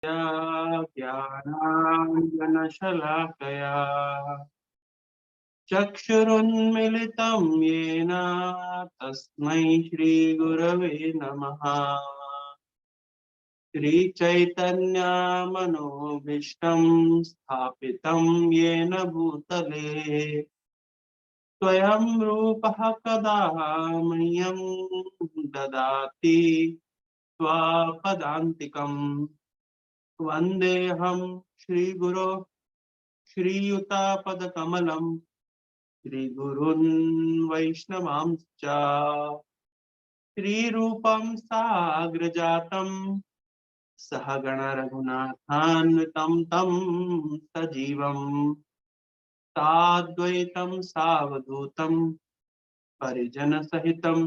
ज्ञानाञ्जनशलाकया चक्षुरुन्मिलितं येन तस्मै श्रीगुरवे नमः। श्रीचैतन्यमनोभीष्टं स्थापितं येन भूतले स्वयं रूपः कदा मह्यं ददाति स्वापदान्तिकम्। वन्देऽहं श्रीगुरो श्रीयुतापदकमलं श्रीगुरून् वैष्णवांश्च श्रीरूपं साग्रजातं सहगण रघुनाथान्वितं तं सजीवं साद्वैतं सावधूतं परिजनसहितं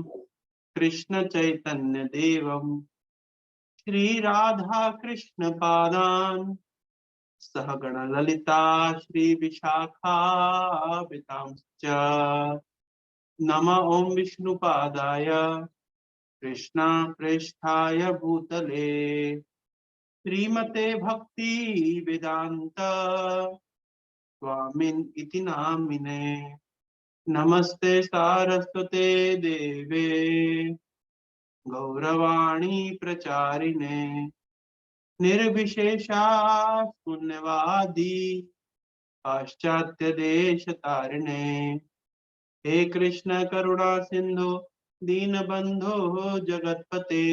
कृष्णचैतन्यदेवं श्रीराधाकृष्णपादान् सहगण ललिता श्रीविशाखान्वितांश्च नमः ॐ विष्णुपादाय कृष्णप्रेष्ठाय भूतले श्रीमते भक्ति वेदांत स्वामिन् इति नामिने। नमस्ते सारस्वते देवे गौरवाणी प्रचारिणे निर्विशेषा शून्यवादी पाश्चात्य देश तारिणे। हे कृष्ण करुणा सिंधु दीनबंधो जगतपते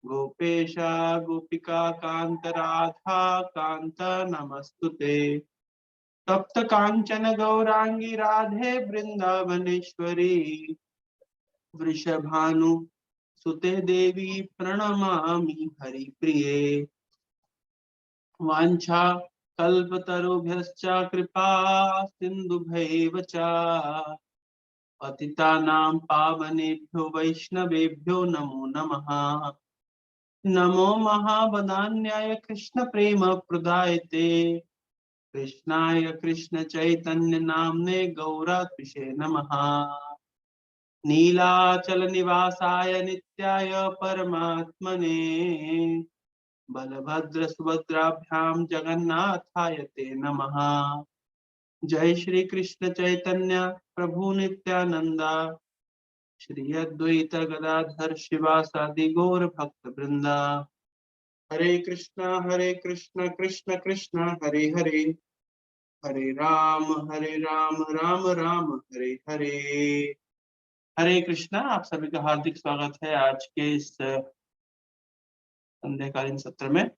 गोपेशा गोपिका कांत राधा कांत नमस्तुते। तप्त कांचन गौरांगी राधे वृंदावनेश्वरी वृषभानु सुते देवी प्रणमामि हरिप्रिये। वाञ्छा कल्पतरुभ्यश्च कृपा सिन्धुभ्यैव च पतितानां पावनेभ्यो वैष्णवेभ्यो नमो नमः। नमो महावदान्याय कृष्ण प्रेम प्रदायते कृष्णाय कृष्ण चैतन्य नाम्ने गौरत्विषे नमः। नीलाचल निवासाय नित्याय परमात्मने बलभद्र सुभद्राभ्यां जगन्नाथाय ते नमः। जय श्री कृष्ण चैतन्य प्रभु नित्यानंदा श्री अद्वैत गदाधर शिवासादि गौर भक्त वृंदा। हरे कृष्ण कृष्ण कृष्ण हरे हरे हरे राम राम राम हरे हरे। हरे कृष्णा। आप सभी का हार्दिक स्वागत है आज के इस संध्याकालीन सत्र में।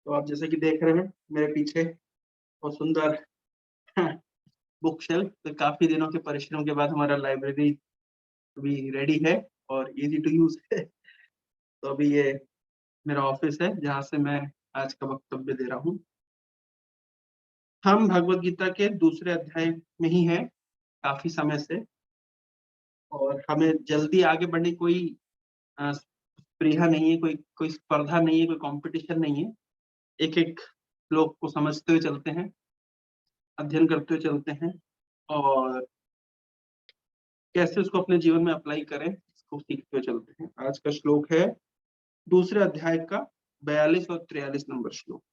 तो आप जैसे कि देख रहे हैं मेरे पीछे बहुत सुंदर बुक शेल्फ। तो काफी दिनों के परिश्रम के बाद हमारा लाइब्रेरी अभी रेडी है और इजी टू यूज है। तो अभी ये मेरा ऑफिस है जहाँ से मैं आज का वक्तव्य दे रहा हूँ। हम भगवत गीता के दूसरे अध्याय में ही हैं काफी समय से और हमें जल्दी आगे बढ़ने कोई स्पृहा नहीं है, कोई स्पर्धा नहीं है, कोई कंपटीशन नहीं है। एक एक श्लोक को समझते हुए चलते हैं, अध्ययन करते हुए चलते हैं और कैसे उसको अपने जीवन में अप्लाई करें इसको सीखते हुए चलते हैं। आज का श्लोक है दूसरे अध्याय का 42 और 43 नंबर श्लोक।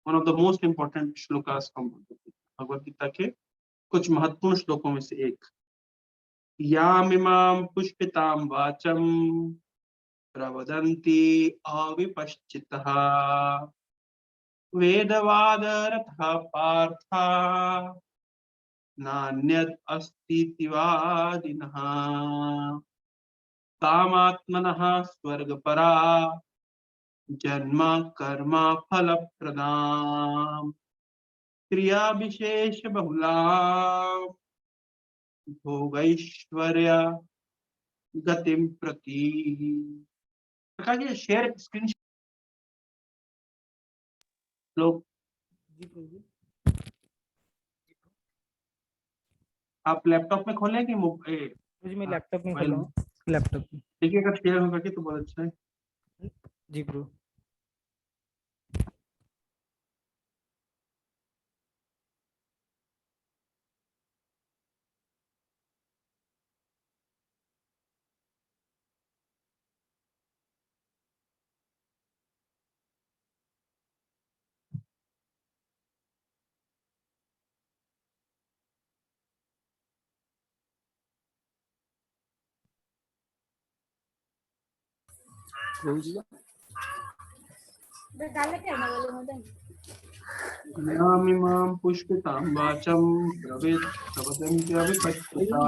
One of the most important shlokas Bhagavad Gita के कुछ महत्वपूर्ण श्लोकों में से एक। यामिमां पुष्पितां वाचम प्रवदन्ति अविपश्चितः वेदवादरथः पार्था नान्यत् अस्तीति वादिनः कामात्मनः स्वर्गपरा जन्म कर्म फलप्रदाम् क्रिया विशेष बहुलाम् भोगैश्वर्य गतिम प्रति। प्रकाश जी शेयर स्क्रीन लोग आप लैपटॉप में खोलें कि मुझे मैं लैपटॉप में खोला हूँ। लैपटॉप में ठीक है, अगर शेयर होगा कि तो बहुत अच्छा है। जी ब्रो। यामिमां पुष्पितां वाचं प्रवदन्त्यविपश्चिता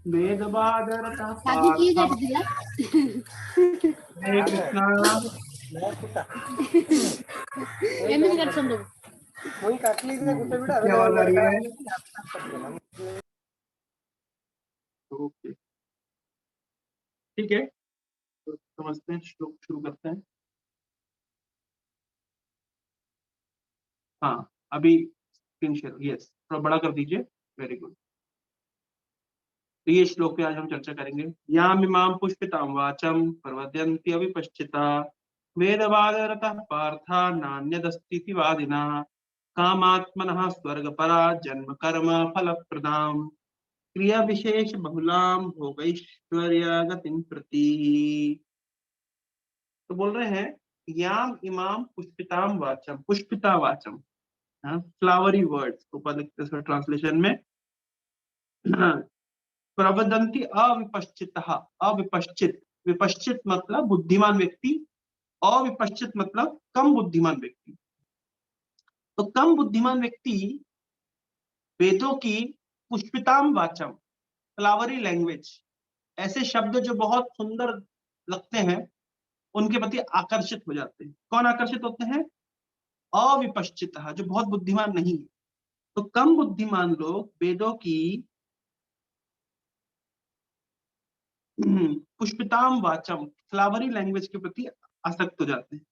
वेदवादरतः पार्थ। हरे कृष्णा। क्या आवाज आ रही है? ओके, ठीक है, तो समझते हैं, श्लोक शुरू करते हैं। हाँ, अभी स्क्रीन शेयर, यस, थोड़ा बड़ा कर दीजिए। Very good. तो ये श्लोक पे आज हम चर्चा करेंगे। यामिमां पुष्पितां वाचं प्रवदन्ति अविपश्चिता वेदवादरतः पार्था नान्यदस्तीति वादिनः कामात्मनः स्वर्गपरा जन्म कर्म फलप्रदां क्रिया विशेष बहुलां भोगैश्वर्य गतिं प्रति। तो बोल रहे हैं याम इमाम पुष्पितां वाचम, पुष्पिता वाचम, फ्लावरी वर्ड्स को ट्रांसलेशन में प्रवदंती अविपश्चित, अविपश्चित, विपश्चित मतलब बुद्धिमान व्यक्ति, अविपश्चित मतलब कम बुद्धिमान व्यक्ति। तो कम बुद्धिमान व्यक्ति वेदों की पुष्पिताम वाचम, फ्लावरी लैंग्वेज, ऐसे शब्द जो बहुत सुंदर लगते हैं उनके प्रति आकर्षित हो जाते हैं। कौन आकर्षित होते हैं? अविपश्चित, जो बहुत बुद्धिमान नहीं है। तो कम बुद्धिमान लोग वेदों की पुष्पिताम वाचम, फ्लावरी लैंग्वेज के प्रति आसक्त हो जाते हैं।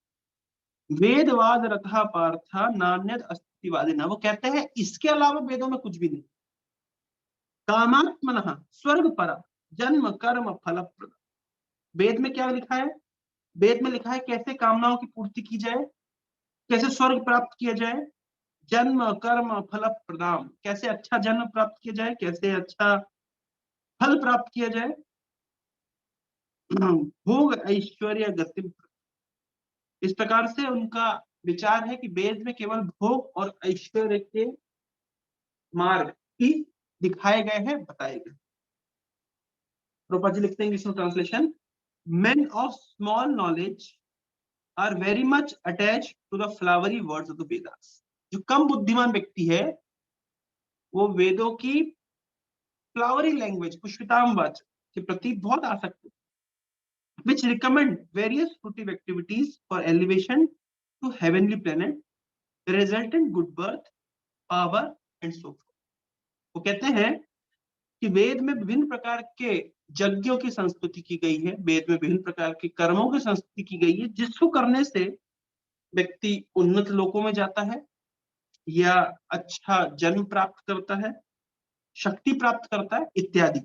वेदवाद रथा पार्थ नान्यद अस्तिवादिना, वो कहते हैं इसके अलावा वेदों में कुछ भी नहीं। कामात्मनः स्वर्ग परा जन्म कर्म फलप्रद, वेद में क्या लिखा है? वेद में लिखा है कैसे कामनाओं की पूर्ति की जाए, कैसे स्वर्ग प्राप्त किया जाए, जन्म कर्म फल प्रदान, कैसे अच्छा जन्म प्राप्त किया जाए, कैसे अच्छा फल प्राप्त किया जाए, भोग ऐश्वर्य गति। इस प्रकार से उनका विचार है कि वेद में केवल भोग और ऐश्वर्य के मार्ग ही दिखाए गए हैं, बताए गए। प्रोपा जी लिखते हैं इसमें translation, men of small knowledge are very much attached to the flowery words of the Vedas। जो कम बुद्धिमान व्यक्ति है वो वेदों की फ्लावरी लैंग्वेज पुष्पिताम वाच के प्रति बहुत आसक्त है, which recommend various fruitive activities for elevation to heavenly planet, resultant good birth, power and so forth। वो कहते हैं कि वेद में विभिन्न प्रकार के यज्ञों की संस्तुति की गई है, वेद में विभिन्न प्रकार के कर्मों की संस्तुति की गई है, जिसको करने से व्यक्ति उन्नत लोकों में जाता है या अच्छा जन्म प्राप्त करता है, शक्ति प्राप्त करता है इत्यादि।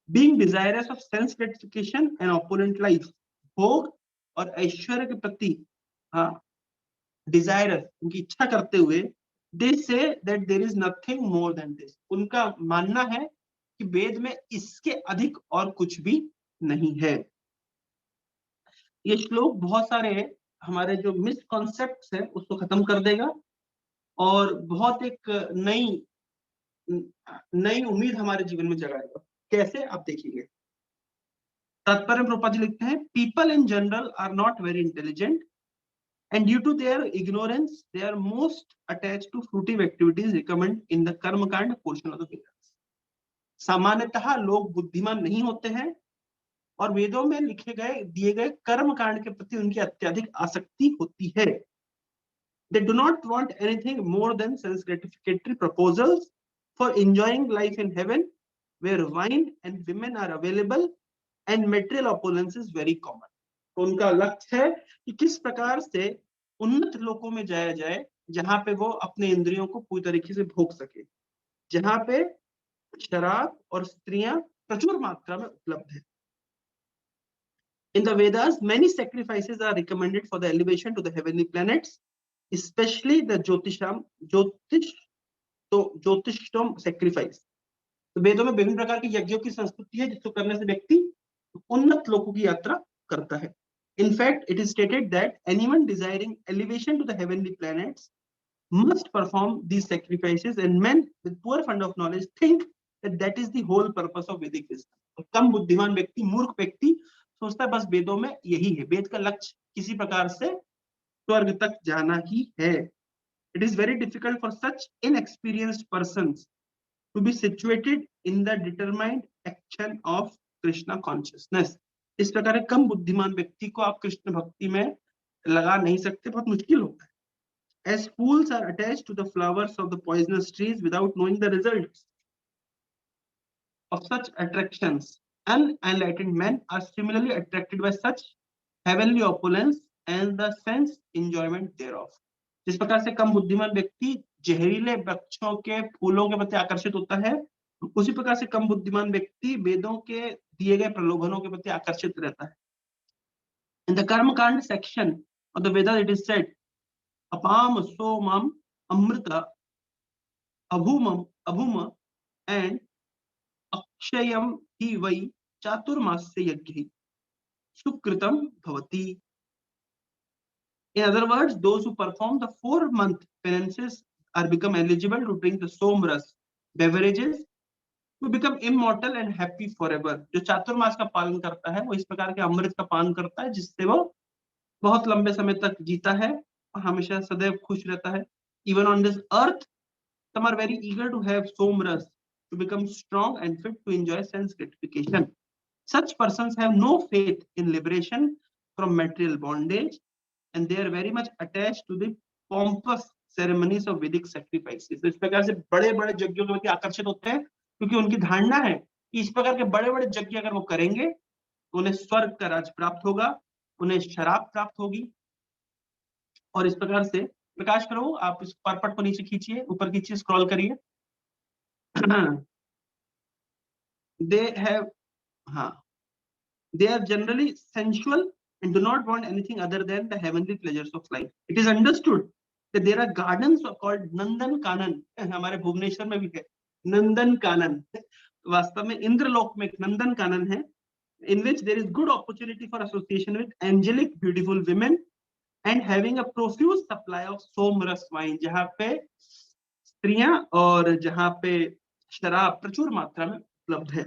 Being desirous of sense gratification and opponent life, भोग और ऐश्वर्य के प्रति डिजायरस, उनकी इच्छा करते हुए, they say that there is nothing more than this, उनका मानना है कि वेद में इसके अधिक और कुछ भी नहीं है। ये श्लोक बहुत सारे हमारे जो मिसकॉन्सेप्ट्स है उसको खत्म कर देगा और बहुत एक नई उम्मीद हमारे जीवन में जगाएगा। कैसे, आप देखिए। तात्पर्य प्रभुपाद जी लिखते हैं, people in general are not very intelligent and due to their ignorance they are most attached to fruitive activities recommend in the karmakanda portion of the Vedas. सामान्यतः लोग बुद्धिमान नहीं होते हैं और वेदों में लिखे गए दिए गए कर्म कांड के प्रति उनकी अत्यधिक आसक्ति होती है। They do not want anything more than sense gratificatory proposals for enjoying life in heaven, where wine and women are available and material opulence is very common। तो उनका लक्ष्य है कि किस प्रकार से उन्नत लोकों में जाया जाए जहां पे वो अपने इंद्रियों को पूरी तरीके से भोग सके, जहां पे शराब और स्त्रियां प्रचुर मात्रा में उपलब्ध है। In the Vedas, many sacrifices are recommended for the elevation to the heavenly planets, especially the ज्योतिषम sacrifice। तो वेदों में विभिन्न प्रकार के यज्ञों की संस्कृति है जिसको करने से व्यक्ति उन्नत लोकों की यात्रा करता है। In fact, it is stated that anyone desiring elevation to the heavenly planets must perform these sacrifices, and men with poor fund of knowledge think that that is the whole purpose of Vedic wisdom। कम बुद्धिमान व्यक्ति, मूर्ख व्यक्ति सोचता है बस वेदों में यही है, वेद का लक्ष्य किसी प्रकार से स्वर्ग तक जाना ही है। It is very difficult for such inexperienced persons to be situated in the determined action of Krishna consciousness. इस प्रकार कम बुद्धिमान व्यक्ति को आप कृष्ण भक्ति में लगा नहीं सकते, बहुत मुश्किल होता है। As fools are attached to the flowers of the poisonous trees without knowing the results of such attractions, unenlightened men are similarly attracted by such heavenly opulence and the sense enjoyment thereof. जिस प्रकार से कम बुद्धिमान व्यक्ति जहरीले वृक्षों के फूलों के प्रति आकर्षित होता है, उसी प्रकार से कम बुद्धिमान व्यक्ति वेदों के दिए गए प्रलोभनों के प्रति आकर्षित रहता है। In the Karma Kand section of the Vedas, it is said, Apam Somam Amrita अभूम and अक्षयम ही वै चातुर्मास्य यज्ञ सुकृतम भवति. In other words, those who perform the 4-month penances are become eligible to drink the somras beverages to become immortal and happy forever. जो चातुर्मास का पालन करता है वो इस प्रकार के अमृत का पान करता है जिससे वो बहुत लंबे समय तक जीता है और हमेशा सदैव खुश रहता है. Even on this earth, some are very eager to have somras to become strong and fit to enjoy sense gratification. Such persons have no faith in liberation from material bondage, and they are very much attached to the pompous ceremonies of Vedic sacrifices. इस प्रकार से बड़े-बड़े यज्ञों के प्रति आकर्षित होते हैं क्योंकि उनकी धारणा है कि इस प्रकार के बड़े-बड़े यज्ञ अगर वो करेंगे तो उन्हें स्वर्ग का राज प्राप्त होगा, उन्हें शराब प्राप्त होगी. और इस प्रकार से प्रकाश प्रभु आप इस पर्पट को नीचे खींचिए, ऊपर खींचिए, स्क्रॉल करिए. They have, हाँ, they are generally sensual and do not want anything other than the heavenly pleasures of life. It is understood that there are gardens called Nandan Kanan. हमारे भुवनेश्वर में भी है नंदन कानन. वास्तव में इंद्रलोक में एक नंदन कानन है, in which there is good opportunity for association with angelic beautiful women and having a profuse supply of सोमरस wine, जहाँ पे स्त्रियां और जहाँ पे शराब प्रचुर मात्रा में उपलब्ध है.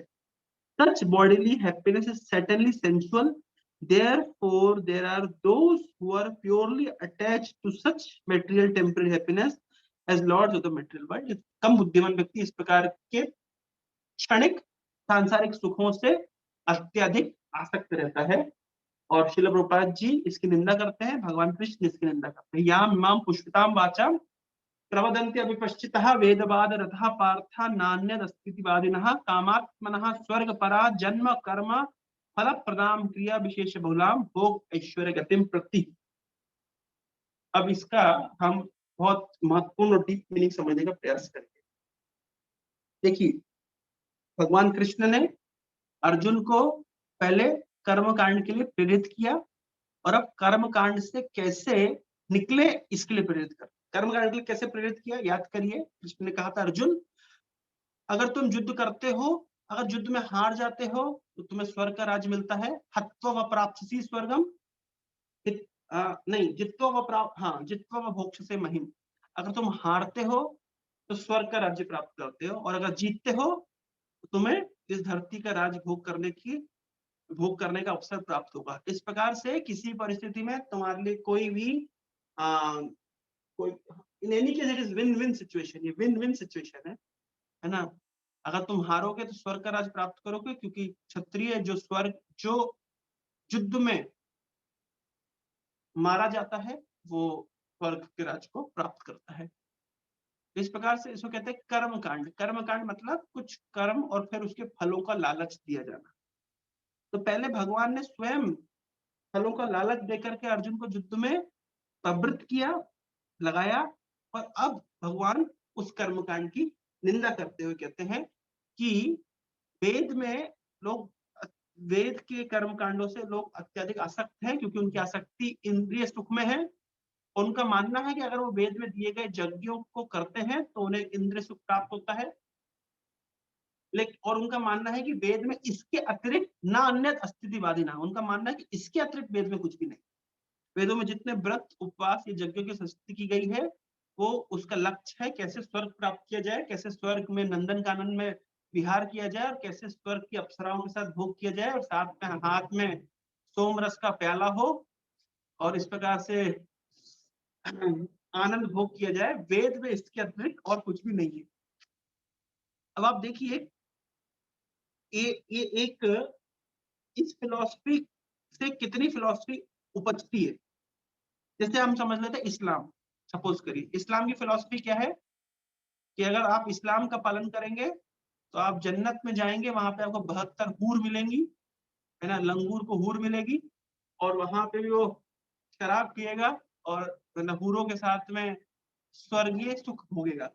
Such bodily happiness is certainly sensual. Therefore, there are those who are purely attached to such material temporary happiness as lords of the material world. कम बुद्धिमान व्यक्ति इस प्रकार के क्षणिक सांसारिक सुखों से अत्यधिक आसक्त रहता है और श्रील प्रभुपाद जी इसकी निंदा करते हैं, भगवान कृष्ण इसकी निंदा करते हैं. याम इमाम पुष्पिताम वाचाम प्रवदन्ति अविपश्चितः वेदवाद रथः पार्थ नान्यदस्तिवादिनः कामात्मनः स्वर्ग परा जन्म कर्म फल प्रदाम क्रिया विशेष बहुलाम भोग ऐश्वर्य गतिम प्रति. अब इसका हम बहुत महत्वपूर्ण और डीप मीनिंग समझने का प्रयास करेंगे. देखिए, भगवान कृष्ण ने अर्जुन को पहले कर्म कांड के लिए प्रेरित किया और अब कर्म कांड से कैसे निकले इसके लिए प्रेरित कर. कर्म कांड के लिए कैसे प्रेरित किया याद करिए. कृष्ण ने कहा था, अर्जुन अगर तुम युद्ध करते हो, अगर युद्ध में हार जाते हो तो तुम्हें स्वर्ग का राज मिलता है. हत्वा व प्राप्स्यसि स्वर्गम, नहीं जित्वा व प्राप्त, हाँ जित्वा व भोक्ष्यसे महिम. अगर तुम हारते हो तो स्वर्ग का राज्य प्राप्त करते हो और अगर जीतते हो तो तुम्हें इस धरती का राज भोग करने का अवसर प्राप्त होगा. इस प्रकार से किसी परिस्थिति में तुम्हारे लिए कोई भी कोई in any case it is win win situation. ये विन विन सिचुएशन है ना. अगर तुम हारोगे तो स्वर्ग का राज प्राप्त करोगे क्योंकि क्षत्रिय जो युद्ध में मारा जाता है वो स्वर्ग के राज को प्राप्त करता है. इस प्रकार से इसको कहते हैं कर्म कांड. कर्म कांड मतलब कुछ कर्म और फिर उसके फलों का लालच दिया जाना. तो पहले भगवान ने स्वयं फलों का लालच देकर के अर्जुन को युद्ध में प्रवृत्त किया, लगाया, और अब भगवान उस कर्म कांड की निंदा करते हुए कहते हैं कि वेद के कर्म कांडों से लोग अत्यधिक आसक्त हैं क्योंकि उनकी आसक्ति इंद्रिय सुख में है. उनका मानना है कि अगर वो वेद में दिए गए यज्ञों को करते हैं तो उन्हें इंद्रिय सुख प्राप्त होता है. लेकिन और उनका मानना है कि वेद में इसके अतिरिक्त ना अन्य अस्तित्ववादी ना, उनका मानना है कि इसके अतिरिक्त वेद में कुछ भी नहीं. वेदों में जितने व्रत उपवास या यज्ञों की संस्कृति की गई है वो उसका लक्ष्य है कैसे स्वर्ग प्राप्त किया जाए, कैसे स्वर्ग में नंदन कानन में विहार किया जाए और कैसे स्वर्ग की अप्सराओं के साथ भोग किया जाए और साथ में हाथ में सोम रस का प्याला हो और इस प्रकार से आनंद भोग किया जाए। वेद में इसके अतिरिक्त और कुछ भी नहीं है। अब आप देखिए ये एक इस फिलॉसफी से कितनी फिलॉसफी उपजती है। जैसे हम समझ लेते हैं इस्लाम, सपोज करिए इस्लाम की फिलॉसफी क्या है कि अगर आप इस्लाम का पालन करेंगे तो आप जन्नत में जाएंगे, वहां पे आपको 72 हूर मिलेंगी, है ना, लंगूर को हूर मिलेगी और वहां पे भी वो शराब पिएगा और हूरों के साथ में स्वर्गीय सुख भोगेगा।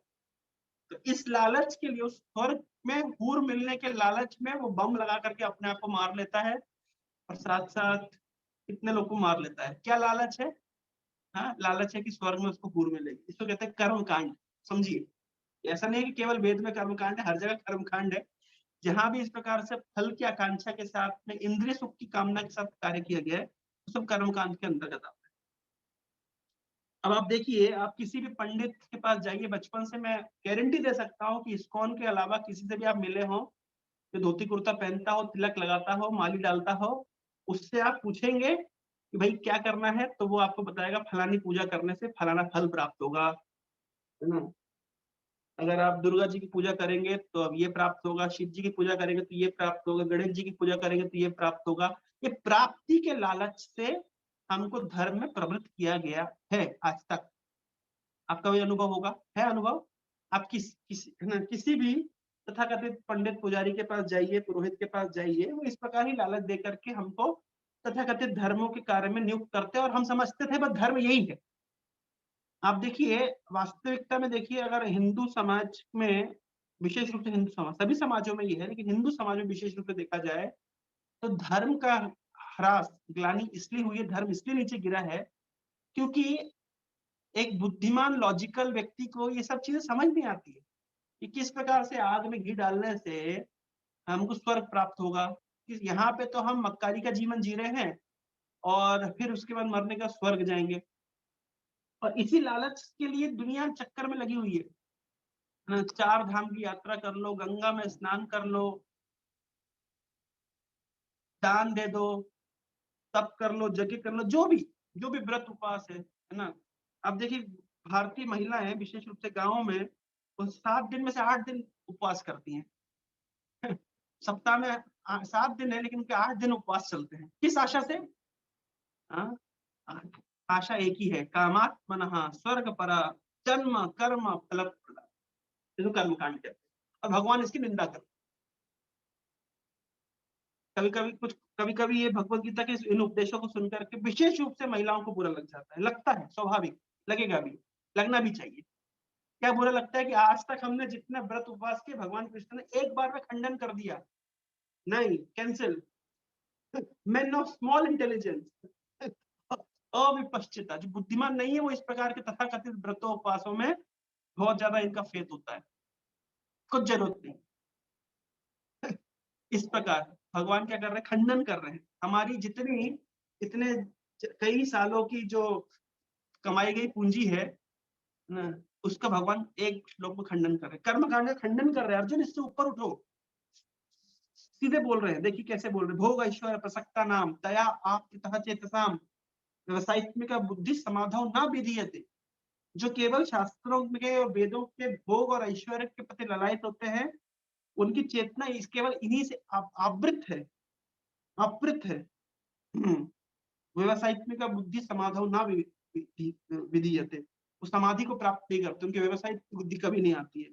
तो इस लालच के लिए, उस स्वर्ग में हूर मिलने के लालच में वो बम लगा करके अपने आप को मार लेता है और साथ साथ कितने लोग को मार लेता है। क्या लालच है? हाँ, लालच है कि स्वर्ग में उसको हूर मिलेगी। इसको कहते हैं कर्म कांड। समझिए, ऐसा नहीं है कि केवल वेद में कर्म कांड है, हर जगह कर्म कांड है। जहां भी इस प्रकार से फल की आकांक्षा के साथ में इंद्रिय सुख की कामना के साथ कार्य किया गया है, तो सब कर्म कांड के अंतर्गत आता है। अब आप देखिए, आप किसी भी पंडित के पास जाइए, बचपन से मैं गारंटी दे सकता हूँ कि इस्कॉन के अलावा किसी से भी आप मिले हो जो धोती कुर्ता पहनता हो, तिलक लगाता हो, माली डालता हो, उससे आप पूछेंगे कि भाई क्या करना है, तो वो आपको बताएगा फलानी पूजा करने से फलाना फल प्राप्त होगा, है ना। अगर आप दुर्गा जी की पूजा करेंगे तो अब ये प्राप्त होगा, शिव जी की पूजा करेंगे तो ये प्राप्त होगा, गणेश जी की पूजा करेंगे तो ये प्राप्त होगा। ये प्राप्ति के लालच से हमको धर्म में प्रवृत्त किया गया है आज तक। आपका भी अनुभव होगा, है अनुभव। आप किसी भी तथाकथित पंडित पुजारी के पास जाइए, पुरोहित के पास जाइए, वो इस प्रकार ही लालच दे करके हमको तथाकथित धर्मों के कार्य में नियुक्त करते हैं और हम समझते थे बस धर्म यही है। आप देखिए, वास्तविकता में देखिए, अगर हिंदू समाज में, विशेष रूप से हिंदू समाज, सभी समाजों में ये है लेकिन हिंदू समाज में विशेष रूप से देखा जाए तो धर्म का ह्रास, ग्लानि इसलिए हुई है, धर्म इसलिए नीचे गिरा है क्योंकि एक बुद्धिमान लॉजिकल व्यक्ति को ये सब चीजें समझ नहीं आती है कि किस प्रकार से आग में घी डालने से हमको स्वर्ग प्राप्त होगा। यहाँ पे तो हम मक्कारी का जीवन जी रहे हैं और फिर उसके बाद मरने का स्वर्ग जाएंगे। और इसी लालच के लिए दुनिया चक्कर में लगी हुई है। 4 धाम की यात्रा कर लो, गंगा में स्नान कर लो, दान दे दो, तप कर लो, यज्ञ कर लो, जो भी व्रत उपवास है ना। अब देखिए, भारतीय महिलाएं विशेष रूप से गांवों में वो 7 दिन में से 8 दिन उपवास करती हैं। सप्ताह में 7 दिन है लेकिन उनके 8 दिन उपवास चलते हैं। किस आशा से? हाँ, आशा एक ही है, कामात्मनः स्वर्ग परा जन्म कर्म फल प्रदा, इसको कर्म कांड कहते हैं। और भगवान इसकी निंदा करते हैं। कभी कभी ये भगवत गीता के इन उपदेशों को सुनकर के विशेष रूप से महिलाओं को बुरा लग जाता है। लगता है, स्वाभाविक लगेगा भी, लगना भी चाहिए। क्या बुरा लगता है कि आज तक हमने जितने व्रत उपवास किए, भगवान कृष्ण ने एक बार में खंडन कर दिया, नहीं, cancel. Man of small intelligence, अविपश्चिता, जो बुद्धिमान नहीं है वो इस प्रकार के तथाकथित व्रतों उपवासों में बहुत ज्यादा इनका फेथ होता है। कुछ जरूरत नहीं। इस प्रकार भगवान क्या कर रहे हैं? खंडन कर रहे हैं। हमारी जितनी इतने कई सालों की जो कमाई गई पूंजी है ना, उसका भगवान एक श्लोक में खंडन कर रहे हैं, कर्म कांड का खंडन कर रहे हैं। अर्जुन, इससे ऊपर उठो। सीधे बोल रहे हैं, देखिए कैसे बोल रहे हैं। भोग ऐश्वर्य प्रसक्ता नाम तया आप चेतसाम व्यवसायित्मिका बुद्धि समाधान ना विधीयते। जो केवल शास्त्रों के और वेदों के भोग और ऐश्वर्य के प्रति ललायत होते हैं, उनकी चेतना इस केवल इन्हीं से आवृत है, आवृत है। व्यवसायित्मिका बुद्धि समाधान ना विधीयते, वो समाधि को प्राप्त नहीं करते, उनकी व्यवसायिक बुद्धि कभी नहीं आती है।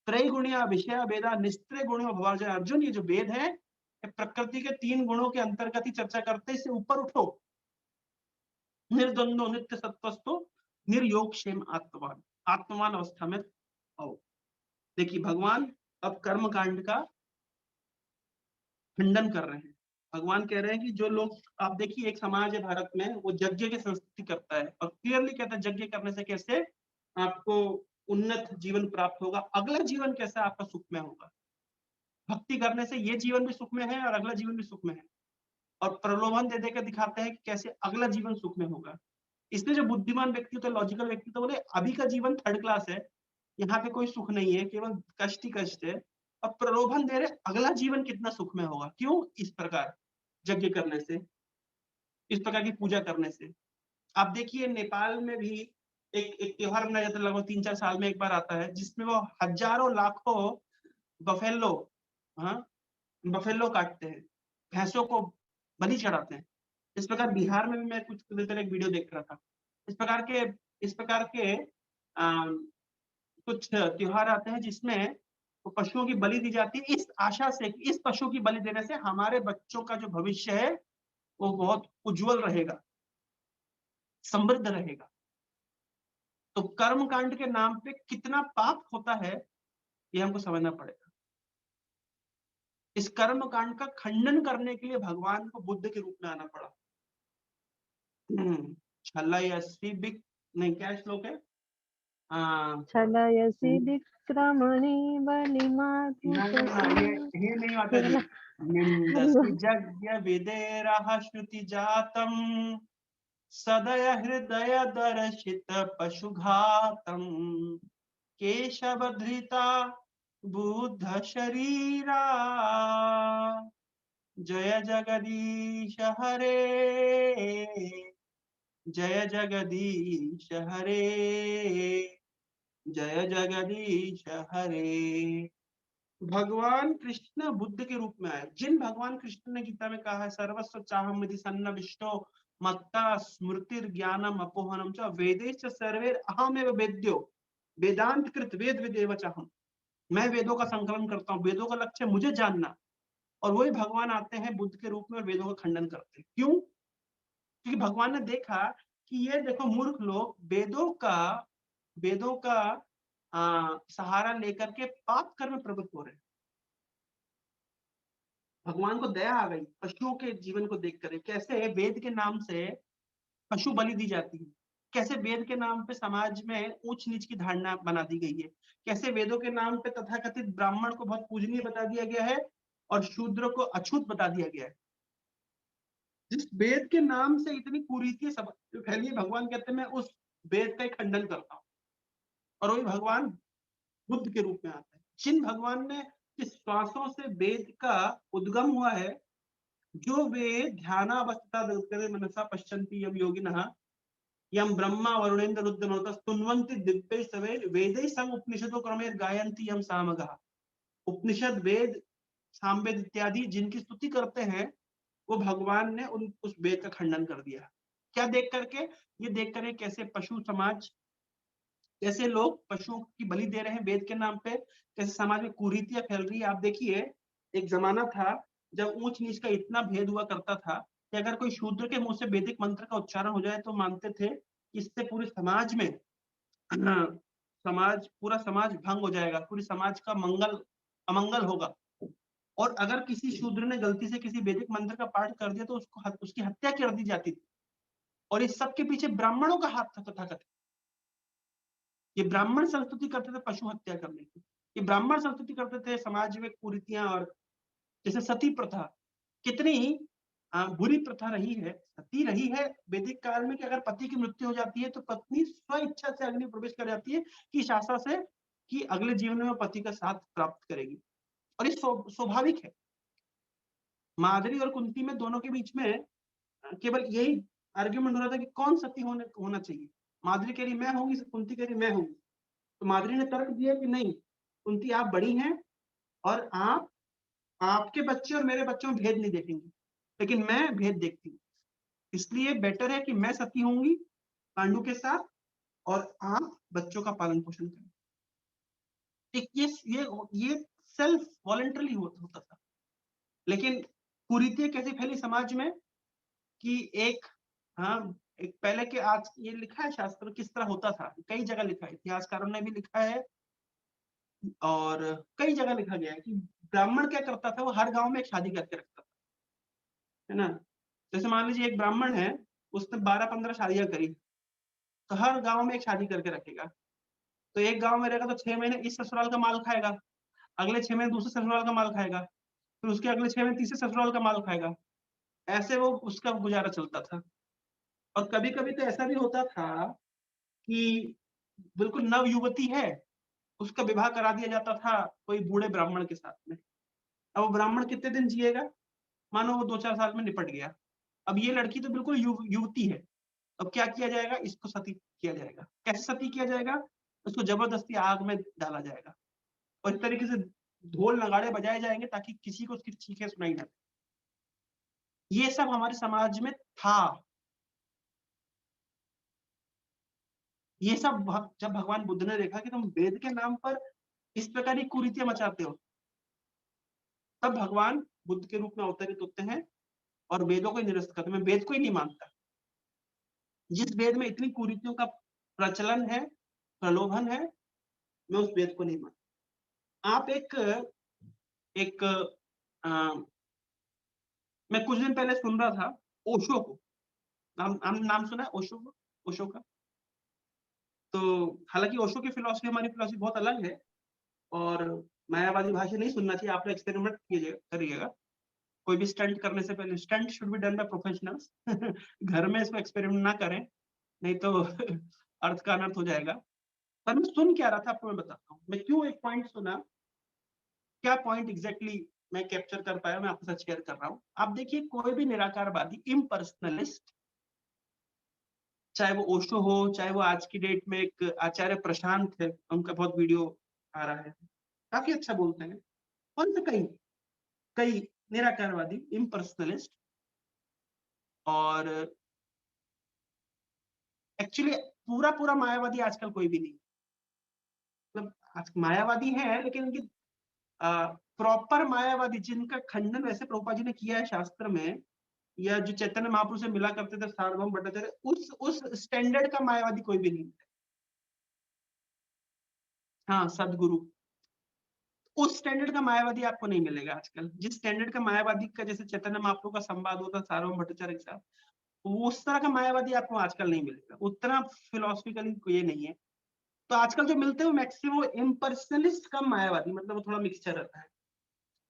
त्रैगुणिया विषय वेदा निस्त्रय गुणों भवार्जन। अर्जुन, ये जो वेद है प्रकृति के 3 गुणों के अंतर्गत ही चर्चा करते, इससे ऊपर उठो। निर्द्वंदो नित्य सत्वस्थो निर्योग क्षेम आत्मवान, आत्मवान अवस्था में आओ। देखिए, भगवान अब कर्म कांड का खंडन कर रहे हैं। भगवान कह रहे हैं कि जो लोग, आप देखिए एक समाज है भारत में, वो यज्ञ की संस्कृति करता है और क्लियरली कहता है यज्ञ करने से कैसे आपको उन्नत जीवन प्राप्त होगा, अगला जीवन कैसे आपका सुखमय होगा। भक्ति करने से ये जीवन भी सुखमय है और अगला जीवन भी सुखमय है। और प्रलोभन दे देकर दिखाते हैं कि कैसे अगला जीवन सुखमय होगा। इसलिए जो बुद्धिमान व्यक्ति तो, लॉजिकल व्यक्ति तो बोले अभी का जीवन थर्ड क्लास है, यहाँ पे कोई सुख नहीं है, केवल कष्ट ही कष्ट है। और प्रलोभन दे रहे अगला जीवन कितना सुखमय होगा। क्यों? इस प्रकार यज्ञ करने से। इस प्रकार की पूजा करने से। आप देखिए नेपाल में भी एक त्योहार मनाया जाता है, लगभग 3-4 साल में एक बार आता है, जिसमें वो हजारों लाखों बफेलो, हाँ, बफेलो काटते हैं, भैंसों को बलि चढ़ाते हैं। इस प्रकार बिहार में भी मैं कुछ देर पहले एक वीडियो देख रहा था। इस प्रकार के कुछ त्योहार आते हैं जिसमें वो पशुओं की बलि दी जाती है, इस आशा से कि इस पशु की बलि देने से हमारे बच्चों का जो भविष्य है वो बहुत उज्जवल रहेगा, समृद्ध रहेगा। तो कर्म कांड के नाम पे कितना पाप होता है ये हमको समझना पड़ेगा। इस कर्म कांड का खंडन करने के लिए भगवान को बुद्ध के रूप में आना पड़ा। छलयसि विक नहीं, क्या श्लोक है? छलयसि विक्रमणि ना ना ना, ये नहीं माता जी। निंदसि यज्ञ विदेरः श्रुति जातम सदय हृदय दर्शित पशुघातम केशव धृता बुद्ध शरीरा जय जगदीश हरे, जय जगदीश हरे, जय जगदीश हरे। भगवान कृष्ण बुद्ध के रूप में आए। जिन भगवान कृष्ण ने गीता में कहा है सर्वस्व चाहम यदि सन्नविष्टो मत्ता स्मृतिर ज्ञानम अपोहनम च वेदेश्च सर्वैर अहमेव वेद्यो वेदांत कृत वेद विदेव चाहम। मैं वेदों का संकलन करता हूँ, वेदों का लक्ष्य मुझे जानना। और वही भगवान आते हैं बुद्ध के रूप में और वेदों का खंडन करते हैं। क्यों? क्योंकि भगवान ने देखा कि ये देखो मूर्ख लोग वेदों का सहारा लेकर के पाप कर्म में प्रवृत्त हो रहे हैं। भगवान को दया आ गई पशुओं के जीवन को देखकर, कैसे वेद के नाम से पशु बलि दी जाती है, कैसे वेद के नाम पे समाज में ऊंच नीच की धारणा बना दी गई है, कैसे वेदों के नाम पे तथाकथित ब्राह्मण को बहुत पूजनीय बता दिया गया है और शूद्र को अछूत बता दिया गया है। जिस वेद के नाम से इतनी कुरीति सब फैली, भगवान कहते हैं मैं उस वेद का ही खंडन करता हूँ। और वही भगवान बुद्ध के रूप में आता है। जिन भगवान ने जिस श्वासों से वेद का उद्गम हुआ है, जो वेद ध्यानावस्था मनसा पश्यन्ति यम योगिनः यम ब्रह्मा वरुणेन्द्र रुद्रमरुतः स्तुन्वन्ति दिव्यैः सवैः वेदैः संग उपनिषदो क्रमेण गायन्ति यम सामगाः। उपनिषद वेद सामवेद इत्यादि जिनकी स्तुति करते हैं, वो भगवान ने उस वेद का खंडन कर दिया। क्या देख करके? ये देख करके कैसे पशु समाज, कैसे लोग पशुओं की बलि दे रहे हैं वेद के नाम पे, कैसे समाज में कुरीतियां फैल रही है। आप देखिए एक जमाना था जब ऊंच नीच का इतना भेद हुआ करता था कि अगर कोई शूद्र के मुंह से वैदिक मंत्र का उच्चारण हो जाए तो मानते थे कि इससे पूरे समाज में पूरा समाज भंग हो जाएगा, पूरी समाज का अमंगल होगा। और अगर किसी शूद्र ने गलती से किसी वैदिक मंत्र का पाठ कर दिया तो उसकी हत्या कर दी जाती थी। और इस सब के पीछे ब्राह्मणों का हाथ था तथाकथित। ये ब्राह्मण संस्कृति करते थे पशु हत्या करने की, ये ब्राह्मण संस्कृति करते थे समाज में कुरीतियां। और जैसे सती प्रथा कितनी बुरी प्रथा रही है, सती रही है वैदिक काल में कि अगर पति की मृत्यु हो जाती है तो पत्नी स्व इच्छा से अग्नि प्रवेश कर जाती है कि इस आशा से कि अगले जीवन में पति का साथ प्राप्त करेगी। और ये स्वाभाविक है। माधुरी और कुंती में दोनों के बीच में केवल यही आर्ग्यूमेंट हो रहा था कि कौन सती होना चाहिए। माधुरी कह रही मैं होंगी, कुंती कह रही मैं होंगी। तो माधुरी ने तर्क दिया कि नहीं कुंती, आप बड़ी हैं और आपके बच्चे और मेरे बच्चों में भेद नहीं देखेंगे, लेकिन मैं भेद देखती हूँ। इसलिए बेटर है कि मैं सती होंगी पांडु के साथ और आप बच्चों का पालन पोषण करें। एक ये सेल्फ वॉलंटरली होता था। लेकिन कुरीतियां कैसे फैली समाज में कि एक पहले के आज ये लिखा है शास्त्र किस तरह होता था, कई जगह लिखा है, इतिहासकारों ने भी लिखा है और कई जगह लिखा गया है कि ब्राह्मण क्या करता था, वो हर गांव में एक शादी करके रखता था, है ना। जैसे मान लीजिए एक ब्राह्मण है, उसने 12-15 शादियां करी, तो हर गांव में एक शादी करके रखेगा। तो एक गांव में रहेगा तो 6 महीने इस ससुराल का माल खाएगा, अगले 6 महीने दूसरे ससुराल का माल खाएगा, फिर उसके अगले 6 महीने तीसरे ससुराल का माल खाएगा। ऐसे वो उसका गुजारा चलता था। और कभी कभी तो ऐसा भी होता था कि बिल्कुल नव युवती है, उसका विवाह करा दिया जाता था कोई बूढ़े ब्राह्मण के साथ में। अब वो ब्राह्मण कितने दिन जिएगा, मानो वो 2-4 साल में निपट गया। अब ये लड़की तो बिल्कुल युवती है, अब क्या किया जाएगा, इसको सती किया जाएगा। कैसे सती किया जाएगा, उसको जबरदस्ती आग में डाला जाएगा और इस तरीके से ढोल नगाड़े बजाए जाएंगे ताकि किसी को उसकी चीखें सुनाई ना दे। ये सब हमारे समाज में था। ये सब जब भगवान बुद्ध ने देखा कि तुम वेद के नाम पर इस प्रकार की कुरीतियां मचाते हो, तब भगवान बुद्ध के रूप में अवतरित होते हैं और वेदों को निरस्त करते हैं। मैं वेद को ही नहीं मानता। जिस वेद में इतनी कुरीतियों का प्रचलन है, प्रलोभन है, मैं उस वेद को नहीं मानता। आप एक मैं कुछ दिन पहले सुन रहा था ओशो को, नाम सुना है ओशो को, ओशो का? तो हालांकि ओशो की फिलॉसफी हमारी फिलॉसफी बहुत अलग है और मायावादी भाषा नहीं सुनना चाहिए। आप एक्सपेरिमेंट करिएगा। कोई भी स्टंट करने से पहले, stunt should be done by professionals. घर में इसको एक्सपेरिमेंट ना करें, नहीं तो अर्थ का अनर्थ हो जाएगा। पर मैं सुन क्या रहा था आपको मैं बताता हूँ। मैं क्यों एक पॉइंट सुना, क्या पॉइंट एग्जैक्टली मैं कैप्चर कर पाया, मैं आपके साथ शेयर कर रहा हूँ। आप देखिए, कोई भी निराकारवादी, इम्पर्सनलिस्ट, चाहे वो ओशो हो, चाहे वो आज की डेट में एक आचार्य प्रशांत है, उनका बहुत वीडियो आ रहा है, काफी अच्छा बोलते हैं, और से कई कई निराकारवादी, इम्पर्सनलिस्ट, और एक्चुअली पूरा पूरा मायावादी आजकल कोई भी नहीं। मतलब मायावादी है लेकिन उनकी प्रॉपर मायावादी जिनका खंडन वैसे प्रभुपाद जी ने किया है शास्त्र में, या जो चैतन्य महाप्रभु से मिला करते थे सार्वभौम भट्टाचार्य, उस स्टैंडर्ड का मायावादी कोई भी नहीं। हाँ, सदगुरु, उस स्टैंडर्ड का मायावादी आपको नहीं मिलेगा आजकल। जिस स्टैंडर्ड का मायावादी का जैसे चैतन्य महाप्रभु का संवाद होता सार्वभौम भट्टाचार्य के साथ, उस तरह का मायावादी आपको आजकल नहीं मिलेगा। उतना फिलोसफिकली ये नहीं है। तो आजकल जो मिलते हैं वो मैक्सिमम इम्पर्सनलिस्ट का मायावादी, मतलब वो थोड़ा मिक्सचर रहता है।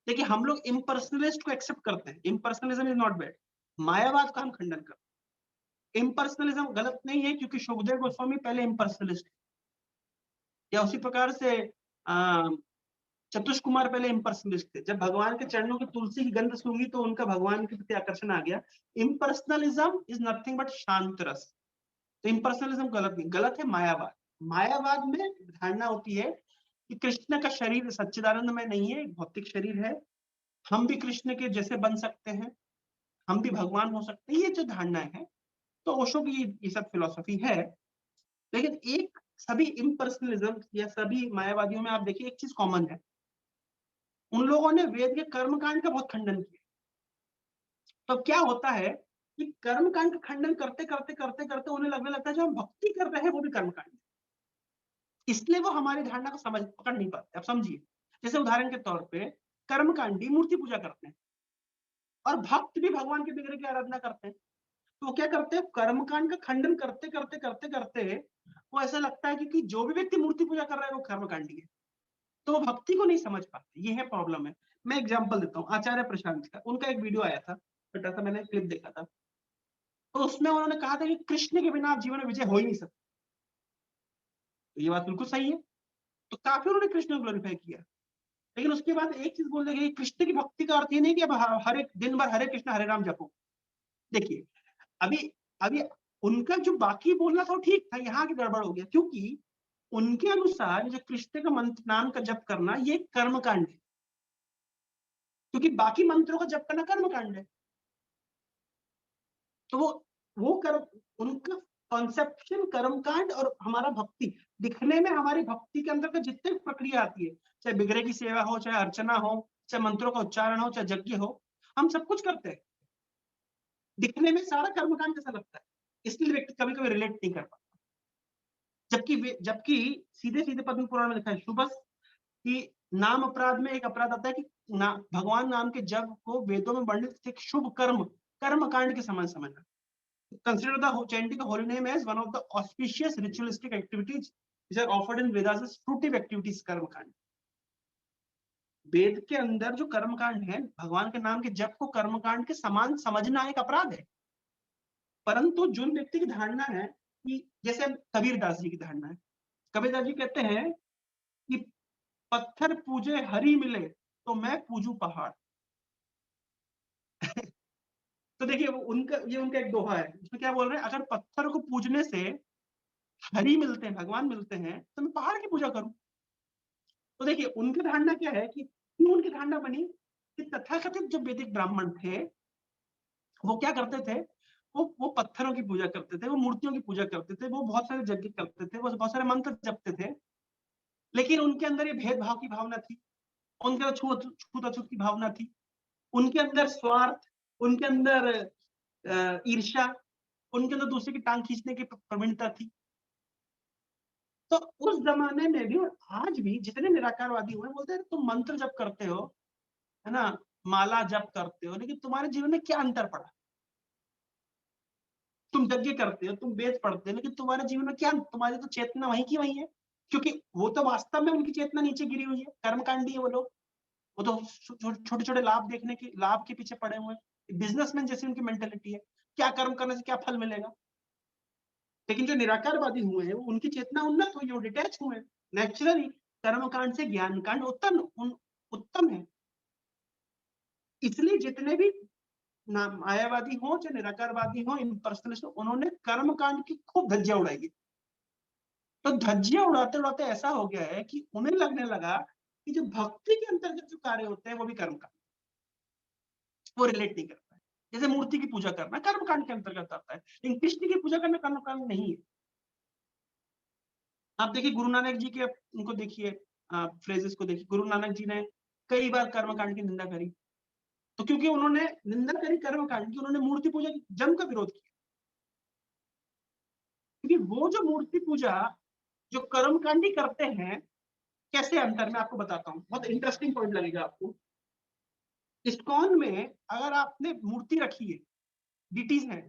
देखिए, हम लोग इम्पर्सनलिस्ट को एक्सेप्ट करते हैं, इम्पर्सनलिज्म इज नॉट बैड। मायावाद का हम खंडन करते हैं। इम्पर्सनलिज्म गलत नहीं है क्योंकि शुभदेव गोस्वामी पहले इम्पर्सनलिस्ट, या उसी प्रकार से चतुष कुमार पहले इम्पर्सनलिस्ट थे। जब भगवान के चरणों की तुलसी की गंध सूंघी तो उनका भगवान के प्रति आकर्षण आ गया। इम्पर्सनलिज्म इज नथिंग बट शांत रस। तो इम्पर्सनलिज्म गलत नहीं, गलत है मायावाद। मायावाद में धारणा होती है कि कृष्ण का शरीर सच्चिदानंद में नहीं है, भौतिक शरीर है, हम भी कृष्ण के जैसे बन सकते हैं, हम भी भगवान हो सकते हैं, ये जो धारणा है। तो ओशो की ये सब फिलोसफी है। लेकिन एक सभी इम्पर्सनलिज्म या सभी मायावादियों में आप देखिए एक चीज कॉमन है, उन लोगों ने वेद के कर्मकांड का बहुत खंडन किया। तो क्या होता है कि कर्मकांड का खंडन करते करते करते करते उन्हें लगने लगता है जो हम भक्ति कर रहे हैं वो भी कर्मकांड है, इसलिए वो हमारी धारणा को समझ पकड़ नहीं पाते। आप समझिए, जैसे उदाहरण के तौर पे कर्मकांडी मूर्ति पूजा करते हैं और भक्त भी भगवान के विग्रह की आराधना करते हैं। तो क्या करते हैं, कर्मकांड का खंडन करते करते करते करते वो ऐसा लगता है कि जो भी व्यक्ति मूर्ति पूजा कर रहा है वो कर्मकांडी है, तो वो भक्ति को नहीं समझ पाते। ये है प्रॉब्लम है। मैं एग्जांपल देता हूँ, आचार्य प्रशांत का, उनका एक वीडियो आया था, छोटा सा, मैंने क्लिप देखा था। तो उसमें उन्होंने कहा था कि कृष्ण के बिना आप जीवन में विजय हो ही नहीं सकते। तो ये बात बिल्कुल सही है। तो काफी उन्होंने कृष्ण को ग्लोरीफाई किया। लेकिन उसके बाद एक चीज बोल देंगे, कृष्ण की भक्ति का अर्थ ये नहीं कि अब हर एक दिन भर हरे कृष्ण हरे राम जपो। देखिए, अभी अभी उनका जो बाकी बोलना था वो ठीक था, यहाँ की गड़बड़ हो गया, क्योंकि उनके अनुसार जो कृष्ण का मंत्र नाम का जप करना ये कर्मकांड है, क्योंकि बाकी मंत्रों का जप करना कर्मकांड है। तो वो कर्म, उनका कॉन्सेप्शन कर्मकांड और हमारा भक्ति, दिखने में हमारी भक्ति के अंदर का जितने प्रक्रिया आती है, चाहे विग्रह की सेवा हो, चाहे अर्चना हो, चाहे मंत्रों का उच्चारण हो, चाहे यज्ञ हो, हम सब कुछ करते हैं। दिखने में सारा कर्मकांड जैसा लगता है, इसलिए व्यक्ति कभी कभी रिलेट नहीं कर पाता। जबकि सीधे सीधे पद्म पुराण में लिखा है शुभ कि नाम अपराध में एक अपराध आता है कि भगवान नाम के जप को वेदों में वर्णित एक शुभ कर्मकांड के समान समझना। Consider the chanting the holy name as one of the auspicious ritualistic activities which are offered in Vedas as fruitive activities, कर्मकांड। वेद के अंदर जो कर्मकांड है, भगवान के नाम के जप को कर्मकांड के समान समझना एक अपराध है। परंतु जो व्यक्ति की धारणा है कि, जैसे कबीरदास जी की धारणा है, कबीरदास जी कहते हैं कि पत्थर पूजे हरि मिले तो मैं पूजू पहाड़। तो देखिए उनका एक दोहा है, उसमें क्या बोल रहे हैं, अगर पत्थर को पूजने से हरि मिलते हैं, भगवान मिलते हैं, तो मैं पहाड़ की पूजा करूं। तो देखिए उनकी धारणा क्या है कि क्यों उनकी धारणा बनी कि तथाकथित जो वैदिक ब्राह्मण थे वो क्या करते थे, वो पत्थरों की पूजा करते थे, वो मूर्तियों की पूजा करते थे, वो बहुत सारे यज्ञ करते थे, वो बहुत सारे मंत्र जपते थे, लेकिन उनके अंदर ये भेदभाव की भावना थी, उनके अंदर छूत-अछूत की भावना थी, उनके अंदर स्वार्थ, उनके अंदर ईर्ष्या, उनके अंदर दूसरे की टांग खींचने की प्रवणता थी। तो उस जमाने में भी और आज भी जितने निराकारवादी हुए बोलते हैं तुम मंत्र जप करते हो, है ना, माला जप करते हो, लेकिन तुम्हारे जीवन में क्या अंतर पड़ा? तुम यज्ञ करते हो, तुम वेद पढ़ते हो, लेकिन तुम्हारे जीवन में क्या, तुम्हारी तो चेतना वहीं की वहीं है, क्योंकि वो तो वास्तव में उनकी चेतना नीचे गिरी हुई है, कर्मकांडी है वो लोग। वो तो छोटे छोटे लाभ देखने के, लाभ के पीछे पड़े हुए हैं, बिजनेसमैन जैसी उनकी मेंटेलिटी है, क्या कर्म करने से क्या फल मिलेगा। लेकिन जो निराकारवादी हुए हैं उनकी चेतना उन्नत हुई है, वो डिटैच हुए हैं नेचुरली। कर्मकांड से ज्ञान कांड उत्तम है। इसलिए जितने भी मायावादी हो चाहे निराकारवादी हो, इम्पर्सनलिस्ट हो, उन्होंने कर्मकांड की खूब धज्जियां उड़ाई है। तो धज्जियां उड़ाते उड़ाते ऐसा हो गया है कि उन्हें लगने लगा कि जो भक्ति के अंतर्गत जो कार्य होते हैं वो भी कर्मकांड, वो रिलेट नहीं करता है। जैसे मूर्ति की पूजा करना कर्मकांड के अंतर्गत आता है, लेकिन कृष्ण की पूजा करना कर्मकांड नहीं है। आप देखिए गुरु नानक जी के, उनको देखिए, फ्रेजेस को देखिए, गुरु नानक जी ने कई बार कर्मकांड की निंदा करी। तो क्योंकि उन्होंने निंदा करी कर्मकांड की, उन्होंने मूर्ति पूजा की जम का विरोध किया, क्योंकि वो जो मूर्ति पूजा जो कर्मकांडी करते हैं, कैसे अंतर मैं आपको बताता हूँ, बहुत इंटरेस्टिंग पॉइंट लगेगा आपको। इस्कॉन में अगर आपने मूर्ति रखी है, डीटीज है,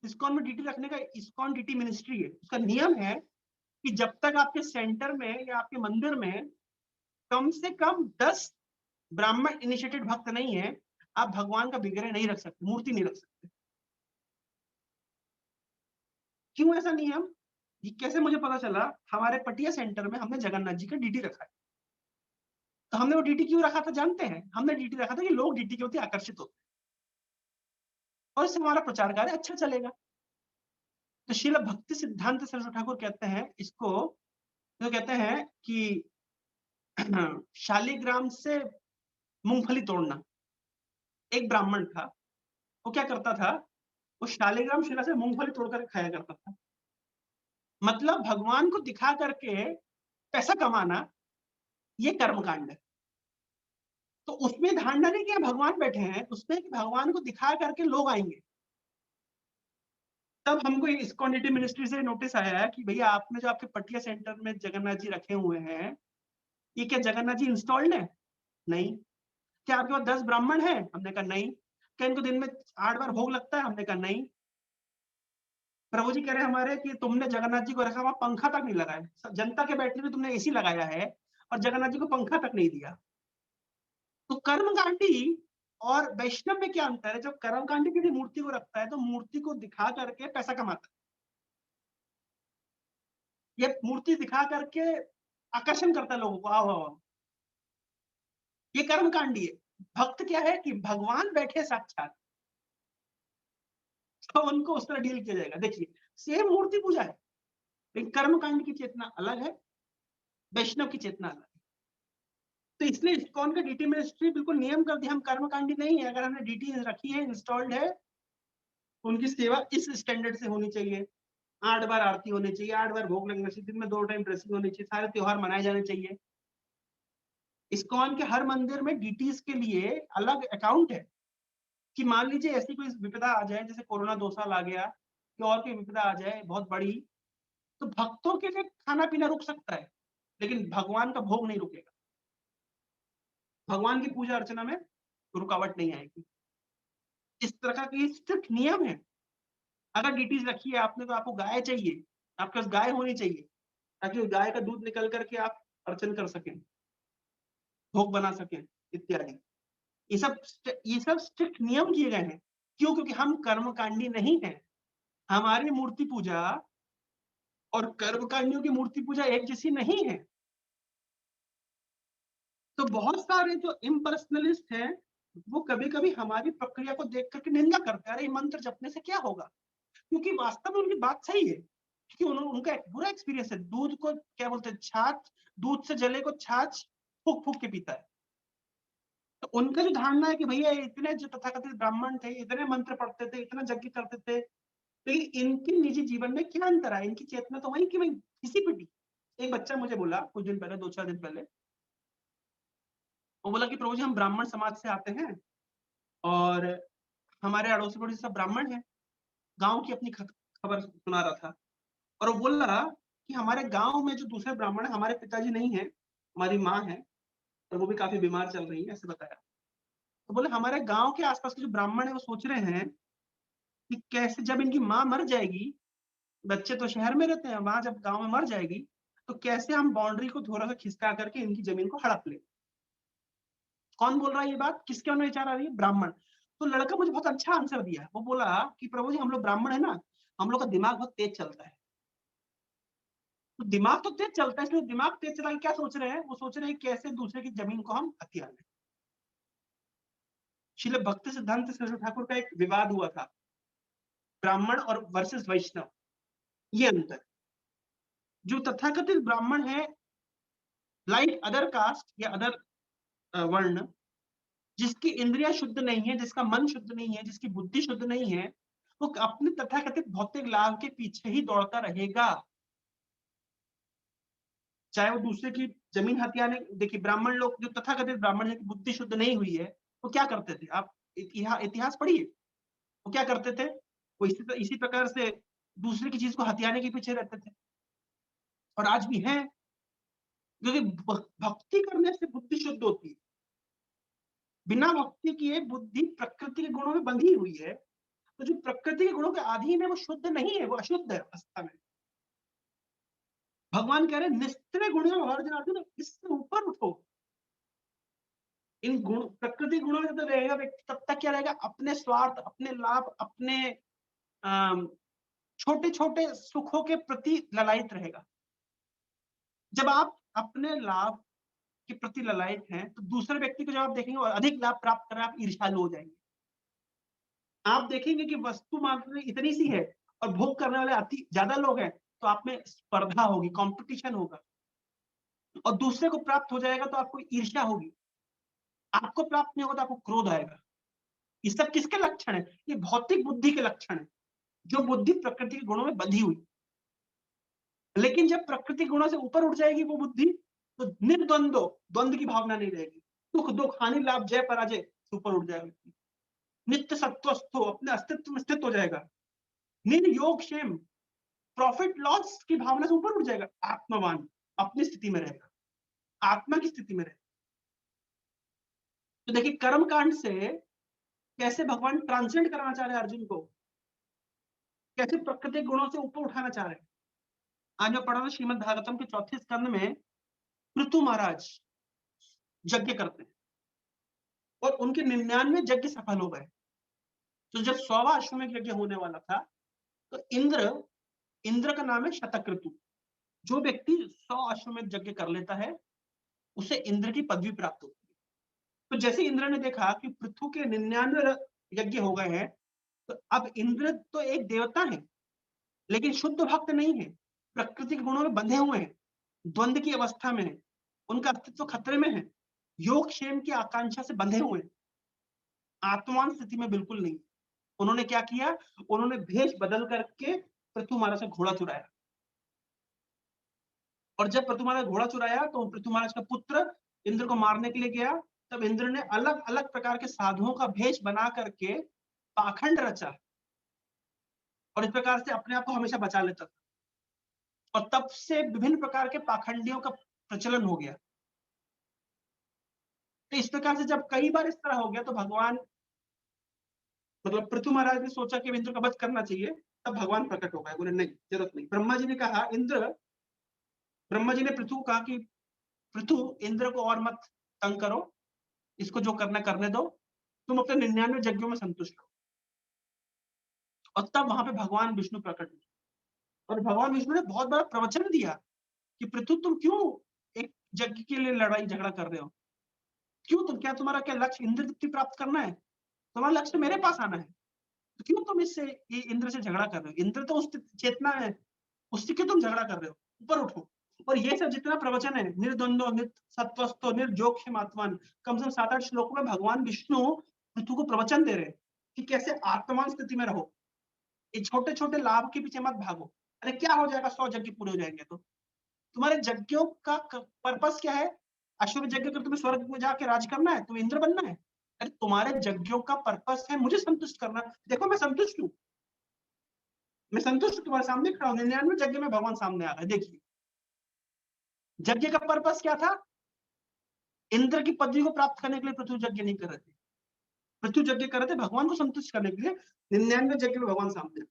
इस्कॉन में डीटी रखने का, इस्कॉन डीटी मिनिस्ट्री है, उसका नियम है कि जब तक आपके सेंटर में या आपके मंदिर में कम से कम 10 ब्राह्मण इनिशिएटेड भक्त नहीं है, आप भगवान का विग्रह नहीं रख सकते, मूर्ति नहीं रख सकते। क्यों ऐसा नियम, ये कैसे मुझे पता चला, हमारे पटिया सेंटर में हमने जगन्नाथ जी का डीटी रखा है। तो हमने वो डीटी क्यों रखा था जानते हैं? हमने डीटी रखा था कि लोग डीटी के प्रति आकर्षित होते हैं और इससे हमारा प्रचार कार्य अच्छा चलेगा। तो श्रील भक्ति सिद्धांत सरस्वती ठाकुर कहते हैं इसको, तो कहते हैं कि शालिग्राम से मूंगफली तोड़ना। एक ब्राह्मण था, वो क्या करता था, वो शालिग्राम शिला से मूंगफली तोड़कर खाया करता था। मतलब भगवान को दिखा करके पैसा कमाना, ये कर्मकांड है। तो उसमें धारणा नहीं कि भगवान बैठे हैं, उसमें कि भगवान को दिखा करके लोग आएंगे। तब हमको इस्कॉन डीटी मिनिस्ट्री से नोटिस आया है कि भैया आपने जो आपके पटिया सेंटर में जगन्नाथ जी रखे हुए हैं, ये क्या जगन्नाथ जी इंस्टॉल्ड है? नहीं। क्या आपके पास 10 ब्राह्मण है? हमने कहा नहीं। क्या इनको दिन में 8 बार भोग लगता है? हमने कहा नहीं। प्रभु जी कह रहे हमारे कि तुमने जगन्नाथ जी को रखा हुआ, पंखा तक नहीं लगाया, जनता के बैठने में तुमने एसी लगाया है और जगन्नाथ जी को पंखा तक नहीं दिया। तो कर्मकांडी और वैष्णव में क्या अंतर है? जब कर्मकांडी किसी मूर्ति को रखता है तो मूर्ति को दिखा करके पैसा कमाता है, ये मूर्ति दिखा करके आकर्षण करता है लोगों को, आओ आओ आओ। ये कर्मकांडी है। भक्त क्या है कि भगवान बैठे साक्षात, तो उनको उस तरह डील किया जाएगा। देखिए सेम मूर्ति पूजा है, लेकिन कर्मकांड की चेतना अलग है, वैष्णव की चेतना अलग है। तो इसलिए इस्कॉन का डीटी मिनिस्ट्री बिल्कुल नियम कर दिया, हम कर्मकांडी नहीं है। अगर हमने डीटी रखी है, इंस्टॉल्ड है, तो उनकी सेवा इस स्टैंडर्ड से होनी चाहिए। 8 बार आरती होनी चाहिए, 8 बार भोग लगना चाहिए, दिन में 2 टाइम ड्रेसिंग होनी चाहिए, सारे त्योहार मनाए जाने चाहिए। इस्कॉन के हर मंदिर में डीटीज के लिए अलग अकाउंट है कि मान लीजिए ऐसी कोई विपदा आ जाए, जैसे कोरोना 2 साल आ गया, कि और कोई विपदा आ जाए बहुत बड़ी, तो भक्तों के लिए खाना पीना रुक सकता है, लेकिन भगवान का भोग नहीं रुकेगा, भगवान की पूजा अर्चना में रुकावट नहीं आएगी। इस तरह का स्ट्रिक्ट नियम है। अगर डीटीज रखी है आपने तो आपको गाय चाहिए, आपके पास गाय होनी चाहिए, ताकि गाय का दूध निकल करके आप अर्चन कर सकें, भोग बना सकें इत्यादि। ये सब स्ट्रिक्ट नियम किए गए हैं। क्यों? क्योंकि हम कर्मकांडी नहीं है। हमारी मूर्ति पूजा और कर्मकांडियों की मूर्ति पूजा एक जैसी नहीं है। तो बहुत सारे जो इम्पर्सनलिस्ट हैं वो कभी कभी हमारी प्रक्रिया को देख करके निंदा करते हैं, अरे ये मंत्र जपने से क्या होगा, क्योंकि वास्तव में उनकी बात सही है, क्योंकि उनका एक बुरा एक्सपीरियंस है। दूध को क्या बोलते हैं, छाछ, दूध से जले को छाछ फूक फूक के पीता है। तो उनका जो धारणा है कि भैया इतने जो तथाकथित ब्राह्मण थे, इतने मंत्र पढ़ते थे, इतना यज्ञ करते थे, लेकिन इनके निजी जीवन में क्या अंतर है, इनकी चेतना तो वही कि भाई किसी पिटी। एक बच्चा मुझे बोला कुछ दिन पहले, 2-4 दिन पहले, वो बोला कि प्रभु जी हम ब्राह्मण समाज से आते हैं और हमारे अड़ोसी पड़ोसी सब ब्राह्मण हैं। गांव की अपनी खबर सुना रहा था और वो बोल रहा कि हमारे गांव में जो दूसरे ब्राह्मण है, हमारे पिताजी नहीं है, हमारी माँ है और वो भी काफी बीमार चल रही है, ऐसे बताया। तो बोले हमारे गांव के आसपास के जो ब्राह्मण है वो सोच रहे हैं कि कैसे जब इनकी माँ मर जाएगी, बच्चे तो शहर में रहते हैं, वहां जब गांव में मर जाएगी तो कैसे हम बाउंड्री को थोड़ा सा खिसका करके इनकी जमीन को हड़प ले। कौन बोल रहा है ये बात, किसके मन में विचार आ रही है, ब्राह्मण। तो लड़का मुझे बहुत अच्छा आंसर दिया, वो बोला कि प्रभु जी हम लोग ब्राह्मण है ना, हम लोग का दिमाग बहुत तेज चलता है। तो दिमाग तो तेज चलता है, इसलिए दिमाग तेज चला के क्या सोच रहे हैं, वो सोच रहे हैं कैसे दूसरे की जमीन को हम हथिया लें। श्रील भक्ति सिद्धांत सरस्वती ठाकुर का एक विवाद हुआ था, ब्राह्मण और वर्सेस वैष्णव, ये अंतर। जो तथाकथित ब्राह्मण है, लाइक अदर कास्ट या अदर वर्ण, जिसकी इंद्रियां शुद्ध नहीं है, जिसका मन शुद्ध नहीं है, जिसकी बुद्धि शुद्ध नहीं है, वो अपने तथाकथित भौतिक लाभ के पीछे ही दौड़ता रहेगा, चाहे वो दूसरे की जमीन हथियाने। देखिए ब्राह्मण लोग, जो तथाकथित ब्राह्मण है की बुद्धि शुद्ध नहीं हुई है, वो क्या करते थे, आप इतिहास पढ़िए, वो क्या करते थे, वो इसी प्रकार से दूसरे की चीज को हथियाने के पीछे रहते थे और आज भी हैं, क्योंकि भक्ति करने से बुद्धि शुद्ध होती है। बिना भक्ति किए बुद्धि प्रकृति के गुणों में बंधी हुई है, तो जो प्रकृति के गुणों के अधीन है वो शुद्ध नहीं है, वो अशुद्ध है अवस्था में। भगवान कह रहे हैं निस्त्रे गुणों अर्जुन, इससे ऊपर उठो। इन गुण, प्रकृति गुणों में तो रहेगा व्यक्ति तब तक क्या रहेगा, अपने स्वार्थ, अपने लाभ, अपने छोटे छोटे सुखों के प्रति ललायित रहेगा। जब आप अपने लाभ के प्रति ललायित हैं तो दूसरे व्यक्ति को जब आप देखेंगे और अधिक लाभ प्राप्त कर रहे हैं, आप ईर्ष्यालु हो जाएंगे। आप देखेंगे कि वस्तु मात्र इतनी सी है और भोग करने वाले अति ज्यादा लोग हैं, तो आप में स्पर्धा होगी, कंपटीशन होगा, और दूसरे को प्राप्त हो जाएगा तो आपको ईर्ष्या होगी, आपको प्राप्त नहीं होगा तो आपको क्रोध आएगा। ये सब किसके लक्षण है, ये भौतिक बुद्धि के लक्षण है, जो बुद्धि प्रकृति के गुणों में बंधी हुई। लेकिन जब प्रकृति गुणों से ऊपर उठ जाएगी वो बुद्धि, तो निर्द्वंदो, द्वंद्व की भावना नहीं रहेगी, सुख दुख हानि लाभ जय पराजय से ऊपर उठ जाएगा व्यक्ति, नित्य सत्वस्थो, अपने अस्तित्व में स्थित हो जाएगा, निर्योग क्षेम, प्रॉफिट लॉस की भावना से ऊपर उठ जाएगा, आत्मवान, अपनी स्थिति में रहेगा, आत्मा की स्थिति में रहेगा। तो देखिए कर्म कांड से कैसे भगवान ट्रांसेंड कराना चाह रहे हैं अर्जुन को, कैसे प्रकृतिक गुणों से ऊपर उठाना चाह रहे हैं। आज मैं पढ़ रहा हूं श्रीमद् भागवतम के 34 स्कंद में, पृथु महाराज यज्ञ करते हैं और उनके 99 यज्ञ सफल हो गए। तो जब 100वां अश्वमेध यज्ञ होने वाला था, तो इंद्र का नाम है शतक्रतु, जो व्यक्ति 100 अश्वमेध यज्ञ कर लेता है उसे इंद्र की पदवी प्राप्त होती है। तो जैसे इंद्र ने देखा कि पृथु के 99 यज्ञ हो गए हैं, तो अब इंद्र तो एक देवता है लेकिन शुद्ध भक्त नहीं है, प्रकृति के गुणों में बंधे हुए हैं, द्वंद्व की अवस्था में है, उनका अस्तित्व खतरे में है, योग क्षेम की आकांक्षा से बंधे हुए हैं, आत्मान स्थिति में बिल्कुल नहीं। उन्होंने क्या किया, उन्होंने भेष बदल करके पृथु महाराज से घोड़ा चुराया, और जब पृथु महाराज घोड़ा चुराया तो पृथु महाराज का पुत्र इंद्र को मारने के लिए गया, तब इंद्र ने अलग अलग प्रकार के साधुओं का भेष बना करके पाखंड रचा और इस प्रकार से अपने आप को हमेशा बचा लेता था, और तब से विभिन्न प्रकार के पाखंडियों का प्रचलन हो गया। तो इस प्रकार से जब कई बार इस तरह हो गया तो भगवान, मतलब पृथु महाराज ने सोचा कि इंद्र का वध करना चाहिए, तब भगवान प्रकट हो गए, बोले नहीं जरूरत नहीं। ब्रह्मा जी ने कहा, ब्रह्मा जी ने पृथु को कहा कि पृथु इंद्र को और मत तंग करो, इसको जो करना करने दो, तुम अपने 99 यज्ञों में संतुष्ट हो। और तब वहां पे भगवान विष्णु प्रकट हुए और भगवान विष्णु ने बहुत बड़ा प्रवचन दिया कि पृथु तुम क्यों एक यज्ञ के लिए लड़ाई झगड़ा कर रहे हो, क्यों? तो क्या तुम्हारा क्या लक्ष्य इंद्र तृप्ति प्राप्त करना है? तुम्हारा लक्ष्य मेरे पास आना है, तो क्यों तुम इससे ये इंद्र से झगड़ा कर रहे हो? इंद्र तो उस चेतना है, उससे क्यों तुम झगड़ा कर रहे हो? ऊपर उठो। और ये सब जितना प्रवचन है, निर्द्वंद्व नित सत्वस्थो निर्जोक्षम आत्मान, कम से कम 7-8 श्लोकों में भगवान विष्णु पृथ्वी को प्रवचन दे रहे हैं कि कैसे आत्मान स्थिति में रहो, ये छोटे छोटे लाभ के पीछे मत भागो। अरे क्या हो जाएगा, 100 यज्ञ पूरे हो जाएंगे तो? तुम्हारे यज्ञों का पर्पस क्या है? अश्वमेध यज्ञ कर तुम्हें स्वर्ग में जाके राज करना है, तुम्हें इंद्र बनना है? अरे तुम्हारे यज्ञों का पर्पस है मुझे संतुष्ट करना। देखो मैं संतुष्ट हूँ, मैं संतुष्ट हूँ, तुम्हारे सामने खड़ा हूँ। 99 यज्ञ में भगवान सामने आ गए। देखिए यज्ञ का पर्पस क्या था? इंद्र की पदवी को प्राप्त करने के लिए पृथ्वी यज्ञ नहीं कर रहे थे, पृथ्वी यज्ञ कर रहे थे भगवान को संतुष्ट करने के लिए। 99 यज्ञ में भगवान सामने।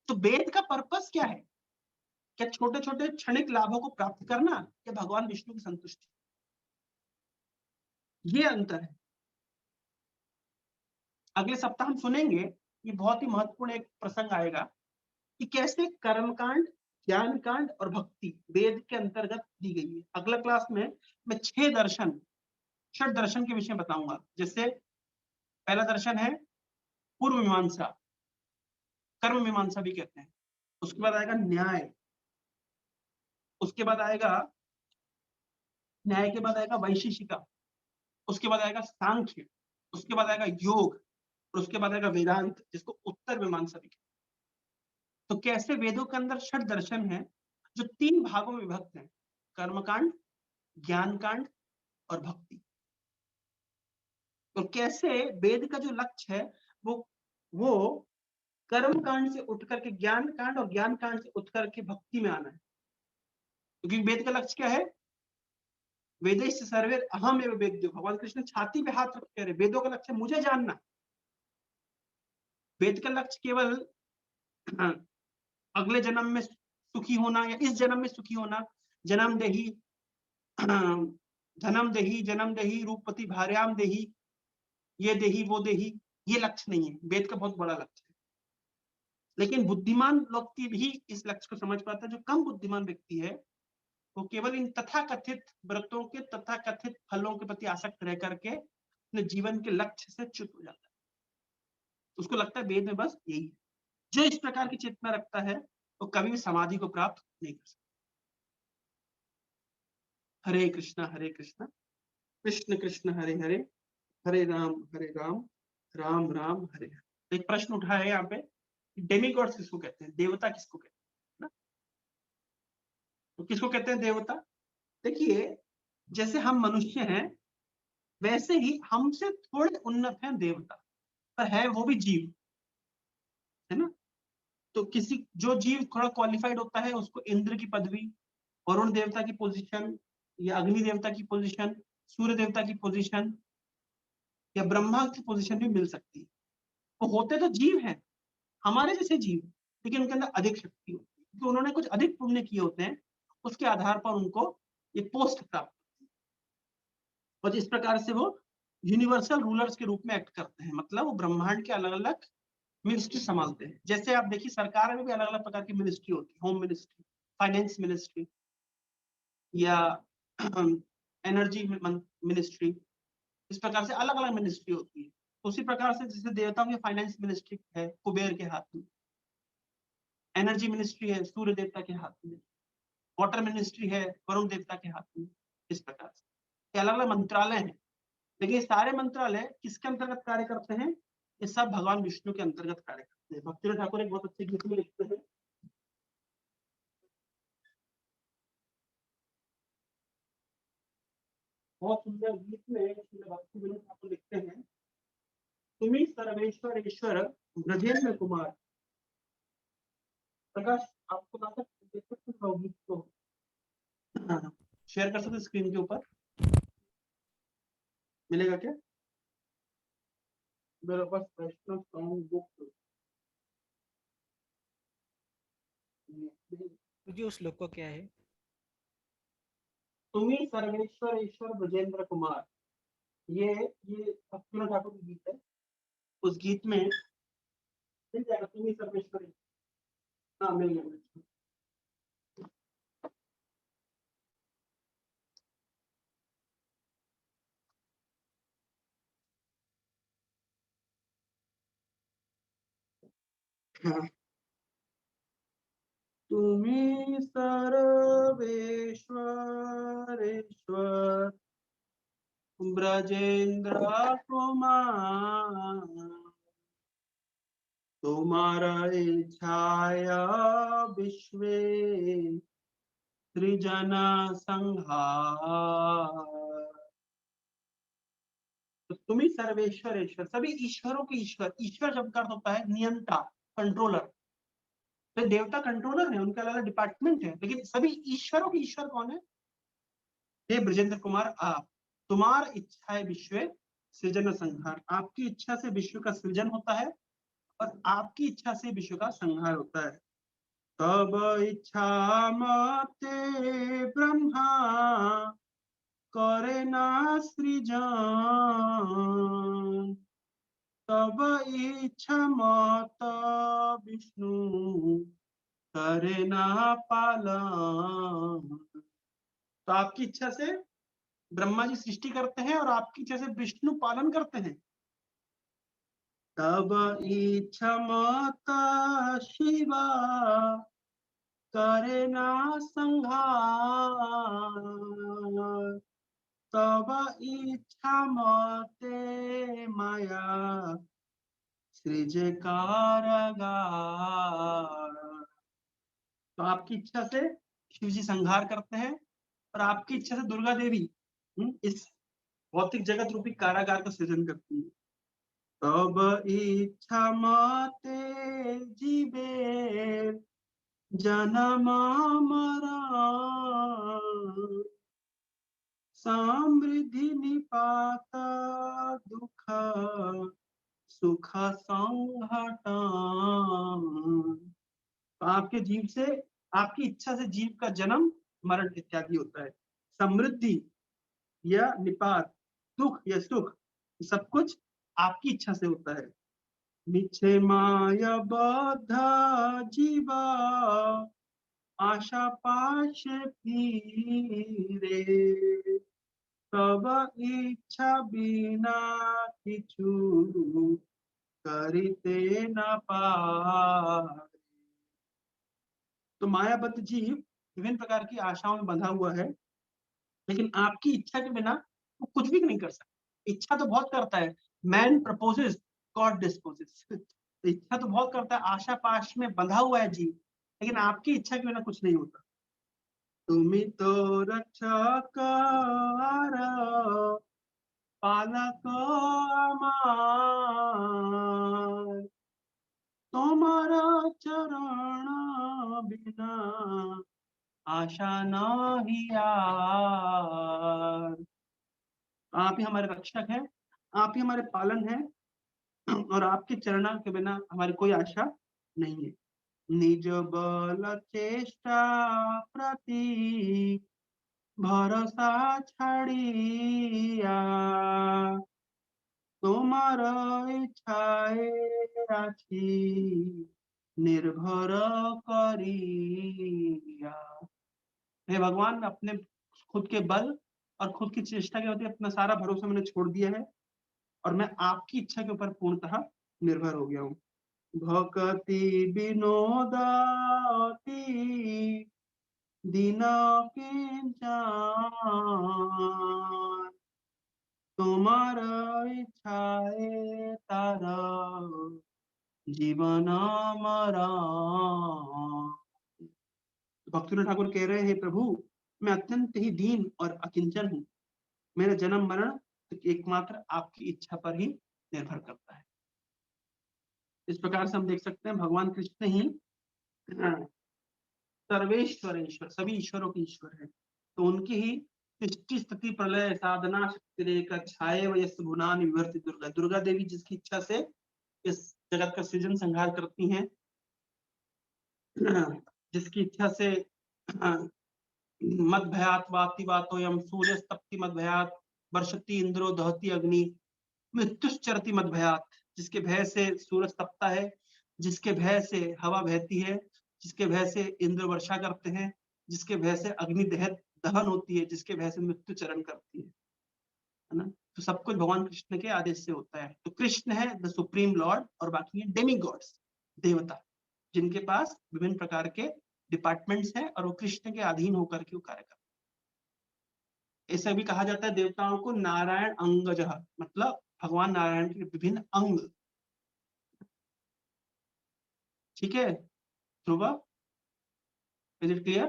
तो वेद का पर्पस क्या है? क्या छोटे छोटे क्षणिक लाभों को प्राप्त करना, या भगवान विष्णु की संतुष्टि? ये अंतर है। अगले सप्ताह हम सुनेंगे, ये बहुत ही महत्वपूर्ण एक प्रसंग आएगा कि कैसे कर्मकांड, ज्ञान कांड और भक्ति वेद के अंतर्गत दी गई है। अगला क्लास में मैं 6 दर्शन, षट दर्शन के विषय बताऊंगा। जैसे पहला दर्शन है पूर्व मीमांसा, कर्म मीमांसा भी कहते हैं। उसके बाद आएगा न्याय, उसके बाद आएगा न्याय के बाद आएगा वैशेषिका, उसके बाद आएगा सांख्य, उसके बाद आएगा योग, और उसके बाद आएगा वेदांत, जिसको उत्तर मीमांसा भी कहते हैं। तो कैसे वेदों के अंदर षट दर्शन है जो 3 भागों में विभक्त हैं, कर्मकांड, ज्ञान कांड और भक्ति। तो कैसे वेद का जो लक्ष्य है वो कर्म कांड से उठ करके ज्ञान कांड और ज्ञान कांड से उठ करके भक्ति में आना है। क्योंकि वेद का लक्ष्य क्या है? वेदेश सर्वे अहम एवं वेद्यो। भगवान कृष्ण छाती पे हाथ रख कह रहे वेदों का लक्ष्य मुझे जानना। वेद का लक्ष्य केवल अगले जन्म में सुखी होना या इस जन्म में सुखी होना, जन्म देही धनम देही जन्म देही रूपपति भार्याम देही, ये देही वो देही, ये लक्ष्य नहीं है। वेद का बहुत बड़ा लक्ष्य है। लेकिन बुद्धिमान व्यक्ति भी इस लक्ष्य को समझ पाता है। जो कम बुद्धिमान व्यक्ति है वो केवल इन तथाकथित व्रतों के तथाकथित फलों के प्रति आसक्त रह करके अपने जीवन के लक्ष्य से च्युत हो जाता है। उसको लगता है वेद में बस यही है। जो इस प्रकार की चेतना रखता है वो कभी भी समाधि को प्राप्त नहीं कर सकता। हरे कृष्णा कृष्ण कृष्ण हरे हरे, हरे राम राम राम हरे हरे। एक प्रश्न उठा है यहाँ पे, डेमिगॉड्स किसको कहते हैं, देवता किसको कहते हैं ना? तो किसको कहते हैं देवता? देखिए जैसे हम मनुष्य हैं वैसे ही हमसे थोड़े उन्नत हैं देवता, पर है वो भी जीव, है ना? तो किसी जो जीव थोड़ा क्वालिफाइड होता है उसको इंद्र की पदवी, वरुण देवता की पोजीशन, या अग्नि देवता की पोजीशन, सूर्य देवता की पोजीशन, या ब्रह्मा की पोजीशन भी मिल सकती है। वो होते तो जीव हैं, हमारे जैसे जीव, लेकिन उनके अंदर अधिक शक्ति होती है क्योंकि उन्होंने कुछ अधिक पुण्य किए होते हैं। उसके आधार पर उनको ये पोस्ट प्राप्त होती है, और इस प्रकार से वो यूनिवर्सल रूलर्स के रूप में एक्ट करते हैं। मतलब वो ब्रह्मांड के अलग अलग मिनिस्ट्री संभालते हैं। जैसे आप देखिए सरकार में भी अलग अलग प्रकार की मिनिस्ट्री होती है, होम मिनिस्ट्री, फाइनेंस मिनिस्ट्री, या एनर्जी मिनिस्ट्री। इस प्रकार से अलग अलग मिनिस्ट्री होती है। उसी प्रकार से जैसे देवताओं की फाइनेंस मिनिस्ट्री है कुबेर के हाथ में, एनर्जी मिनिस्ट्री है सूर्य देवता के हाथ में, वाटर मिनिस्ट्री है वरुण देवता के हाथ में। इस प्रकार से ये अलग अलग मंत्रालय हैं, लेकिन ये सारे मंत्रालय किसके अंतर्गत कार्य करते हैं? ये सब भगवान विष्णु के अंतर्गत कार्य करते हैं। भक्ति ठाकुर एक बहुत अच्छे गीत में लिखते हैं, बहुत सुंदर गीत में भक्ति विनोद ठाकुर लिखते हैं, तुम्ही सर्वेश्वर ईश्वर ब्रजेंद्र कुमार। प्रकाश आपको देख सकते हो गीत को, शेयर कर सकते स्क्रीन के ऊपर, मिलेगा क्या? मेरे पास वैष्णव सॉन्ग बुक जी उस श्लोक को क्या है? तुम्ही सर्वेश्वर ईश्वर ब्रजेंद्र कुमार, ये भक्तिनाथ ठाकुर की गीत है। उस गीत में मिल जाएगा तुम्ही सर्वेश्वर। हाँ मिल गया। हाँ। तुम्हें सर्वेश्वरेश्वर ब्रजेंद्र कुमार, तुम्हारा छाया विश्वे सृजना संहार। तो तुम ही सर्वेश्वरेश्वर, सभी ईश्वरों के ईश्वर। ईश्वर शब्द का अर्थ होता है नियंता, कंट्रोलर। तो देवता कंट्रोलर है, उनका अलग डिपार्टमेंट है, लेकिन सभी ईश्वरों के ईश्वर कौन है? हे ब्रजेंद्र कुमार, आप, तुम्हार इच्छा है विश्व सृजन संहार। आपकी इच्छा से विश्व का सृजन होता है और आपकी इच्छा से विश्व का संहार होता है। तब इच्छा मते ब्रह्मा करे ना सृजन, तब इच्छा मत विष्णु करे ना पालन। तो आपकी इच्छा से ब्रह्मा जी सृष्टि करते हैं और आपकी इच्छा से विष्णु पालन करते हैं। तब इच्छा मत शिवा करे ना संहार, तब इच्छा मते माया सृज कारागार। तो आपकी इच्छा से शिव जी संहार करते हैं और आपकी इच्छा से दुर्गा देवी इस भौतिक जगत रूपी कारागार का सृजन करती है। तब इच्छा मते जीवे जन्म मरण, समृद्धि निपात दुख सुख संहटन। तो आपके जीव से, आपकी इच्छा से जीव का जन्म मरण इत्यादि होता है। समृद्धि या निपात, दुख या सुख, सब कुछ आपकी इच्छा से होता है। मिछे माया बद्ध जीवा आशा पाश फिरे, तब इच्छा बिना किछु करिते न पाए। तो मायाबद्ध जीव विभिन्न प्रकार की आशाओं में बंधा हुआ है, लेकिन आपकी इच्छा के बिना वो कुछ भी नहीं कर सकता। इच्छा तो बहुत करता है, मैन प्रपोजेस गॉड डिस्पोजेस। इच्छा तो बहुत करता है, आशा पाश में बंधा हुआ है जीव, लेकिन आपकी इच्छा के बिना कुछ नहीं होता। तुम्हें तो रक्षक पालक अमार, तुम्हारा चरण बिना आशा नहीं यार। आप ही हमारे रक्षक हैं, आप ही हमारे पालन हैं, और आपके चरणों के बिना हमारी कोई आशा नहीं है। निज बल चेष्टा प्रति भरोसा छाड़िया, তোমার ইচ্ছায় আছি निर्भर करिया। हे भगवान, मैं अपने खुद के बल और खुद की चेष्टा के प्रति अपना सारा भरोसा मैंने छोड़ दिया है और मैं आपकी इच्छा के ऊपर पूर्णतः निर्भर हो गया हूँ। भक्ति विनोदती दीन किंचन, তোমার ইচ্ছায় তার जीवन मरण। भक्तिनाथ ठाकुर कह रहे हैं, प्रभु मैं अत्यंत ही दीन और अकिंचन हूँ, मेरा जन्म मरण एकमात्र आपकी इच्छा पर ही निर्भर करता है। इस प्रकार से हम देख सकते हैं भगवान कृष्ण ही सर्वेश्वर ईश्वर, सभी ईश्वरों के ईश्वर है। तो उनकी ही सृष्टि स्थिति प्रलय साधना शक्ति रेखा छाये वयस गुणान विवर्ति दुर्गा। दुर्गा देवी जिसकी इच्छा से इस जगत का सृजन संहार करती हैं, जिसकी इच्छा से मद भयात वाति वातोयम सूर्य तप्ति मद भयात वर्षति इंद्रो दहति अग्नि मृत्युश्चरति मद भयात। जिसके भय से सूरज तपता है, जिसके भय से हवा बहती है, जिसके भय से इंद्र वर्षा करते हैं, जिसके भय से अग्नि दहन होती है, जिसके भय से मृत्यु चरण करती है ना। तो सब कुछ भगवान कृष्ण के आदेश से होता है। तो कृष्ण है द सुप्रीम लॉर्ड और बाकी है डेमी गॉड्स, देवता। जिनके पास विभिन्न प्रकार के डिपार्टमेंट्स हैं और वो कृष्ण के अधीन होकर के वो कार्य करते हैं। ऐसा भी कहा जाता है देवताओं को नारायण अंगजः, मतलब भगवान नारायण के विभिन्न अंग। ठीक है ध्रुवा, इज इट क्लियर?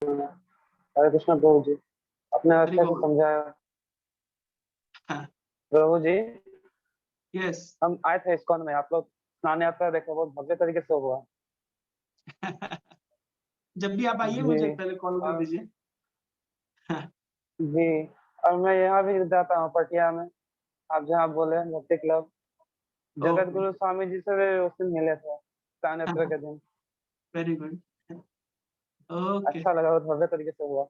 हरे कृष्णा प्रभु जी, आपने हरि अच्छे से बोल। समझाया। हाँ प्रभु जी, यस हम आए थे इस्कॉन में, आप लोग स्नान यात्रा देखे, बहुत भव्य तरीके से हुआ। जब भी आप आइए जी मुझे पहले कॉल कर और दीजिए। हाँ, जी, और मैं यहाँ भी जाता हूँ पटिया में, आप जहाँ बोले भक्ति क्लब, जगत ओके गुरु स्वामी जी से भी उस दिन मिले थे स्नान यात्रा के दिन। Very good okay. अच्छा लगा, बहुत भव्य तरीके से हुआ।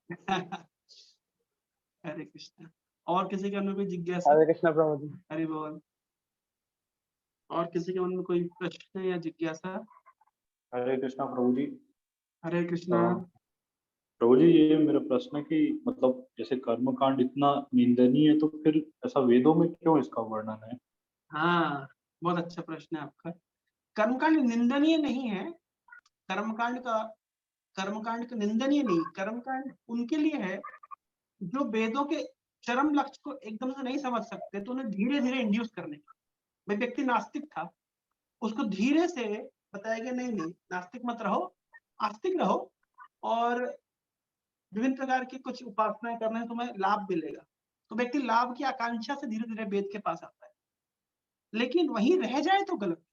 हरे कृष्णा। और किसी के मन में कोई जिज्ञासा? हरे कृष्णा प्रभु जी। हरि बोल। और किसी के मन में कोई प्रश्न या जिज्ञासा? हरे कृष्णा प्रभु जी। हरे कृष्णा। प्रभु जी, ये मेरा प्रश्न है कि मतलब जैसे कर्मकांड इतना निंदनीय है तो फिर ऐसा वेदों में क्यों इसका वर्णन है? हाँ बहुत अच्छा प्रश्न है आपका। कर्मकांड निंदनीय नहीं है। कर्मकांड का निंदनीय नहीं, कर्मकांड उनके लिए है जो वेदों के चरम लक्ष्य को एकदम से नहीं समझ सकते, तो उन्हें धीरे धीरे इंड्यूस करने की। भाई व्यक्ति नास्तिक था, उसको धीरे से बताया गया नहीं नहीं नास्तिक मत रहो, आस्तिक रहो, और विभिन्न प्रकार की कुछ उपासनाएं करने से तुम्हें लाभ मिलेगा। तो व्यक्ति लाभ की आकांक्षा से धीरे धीरे वेद के पास आता है, लेकिन वहीं रह जाए तो गलत।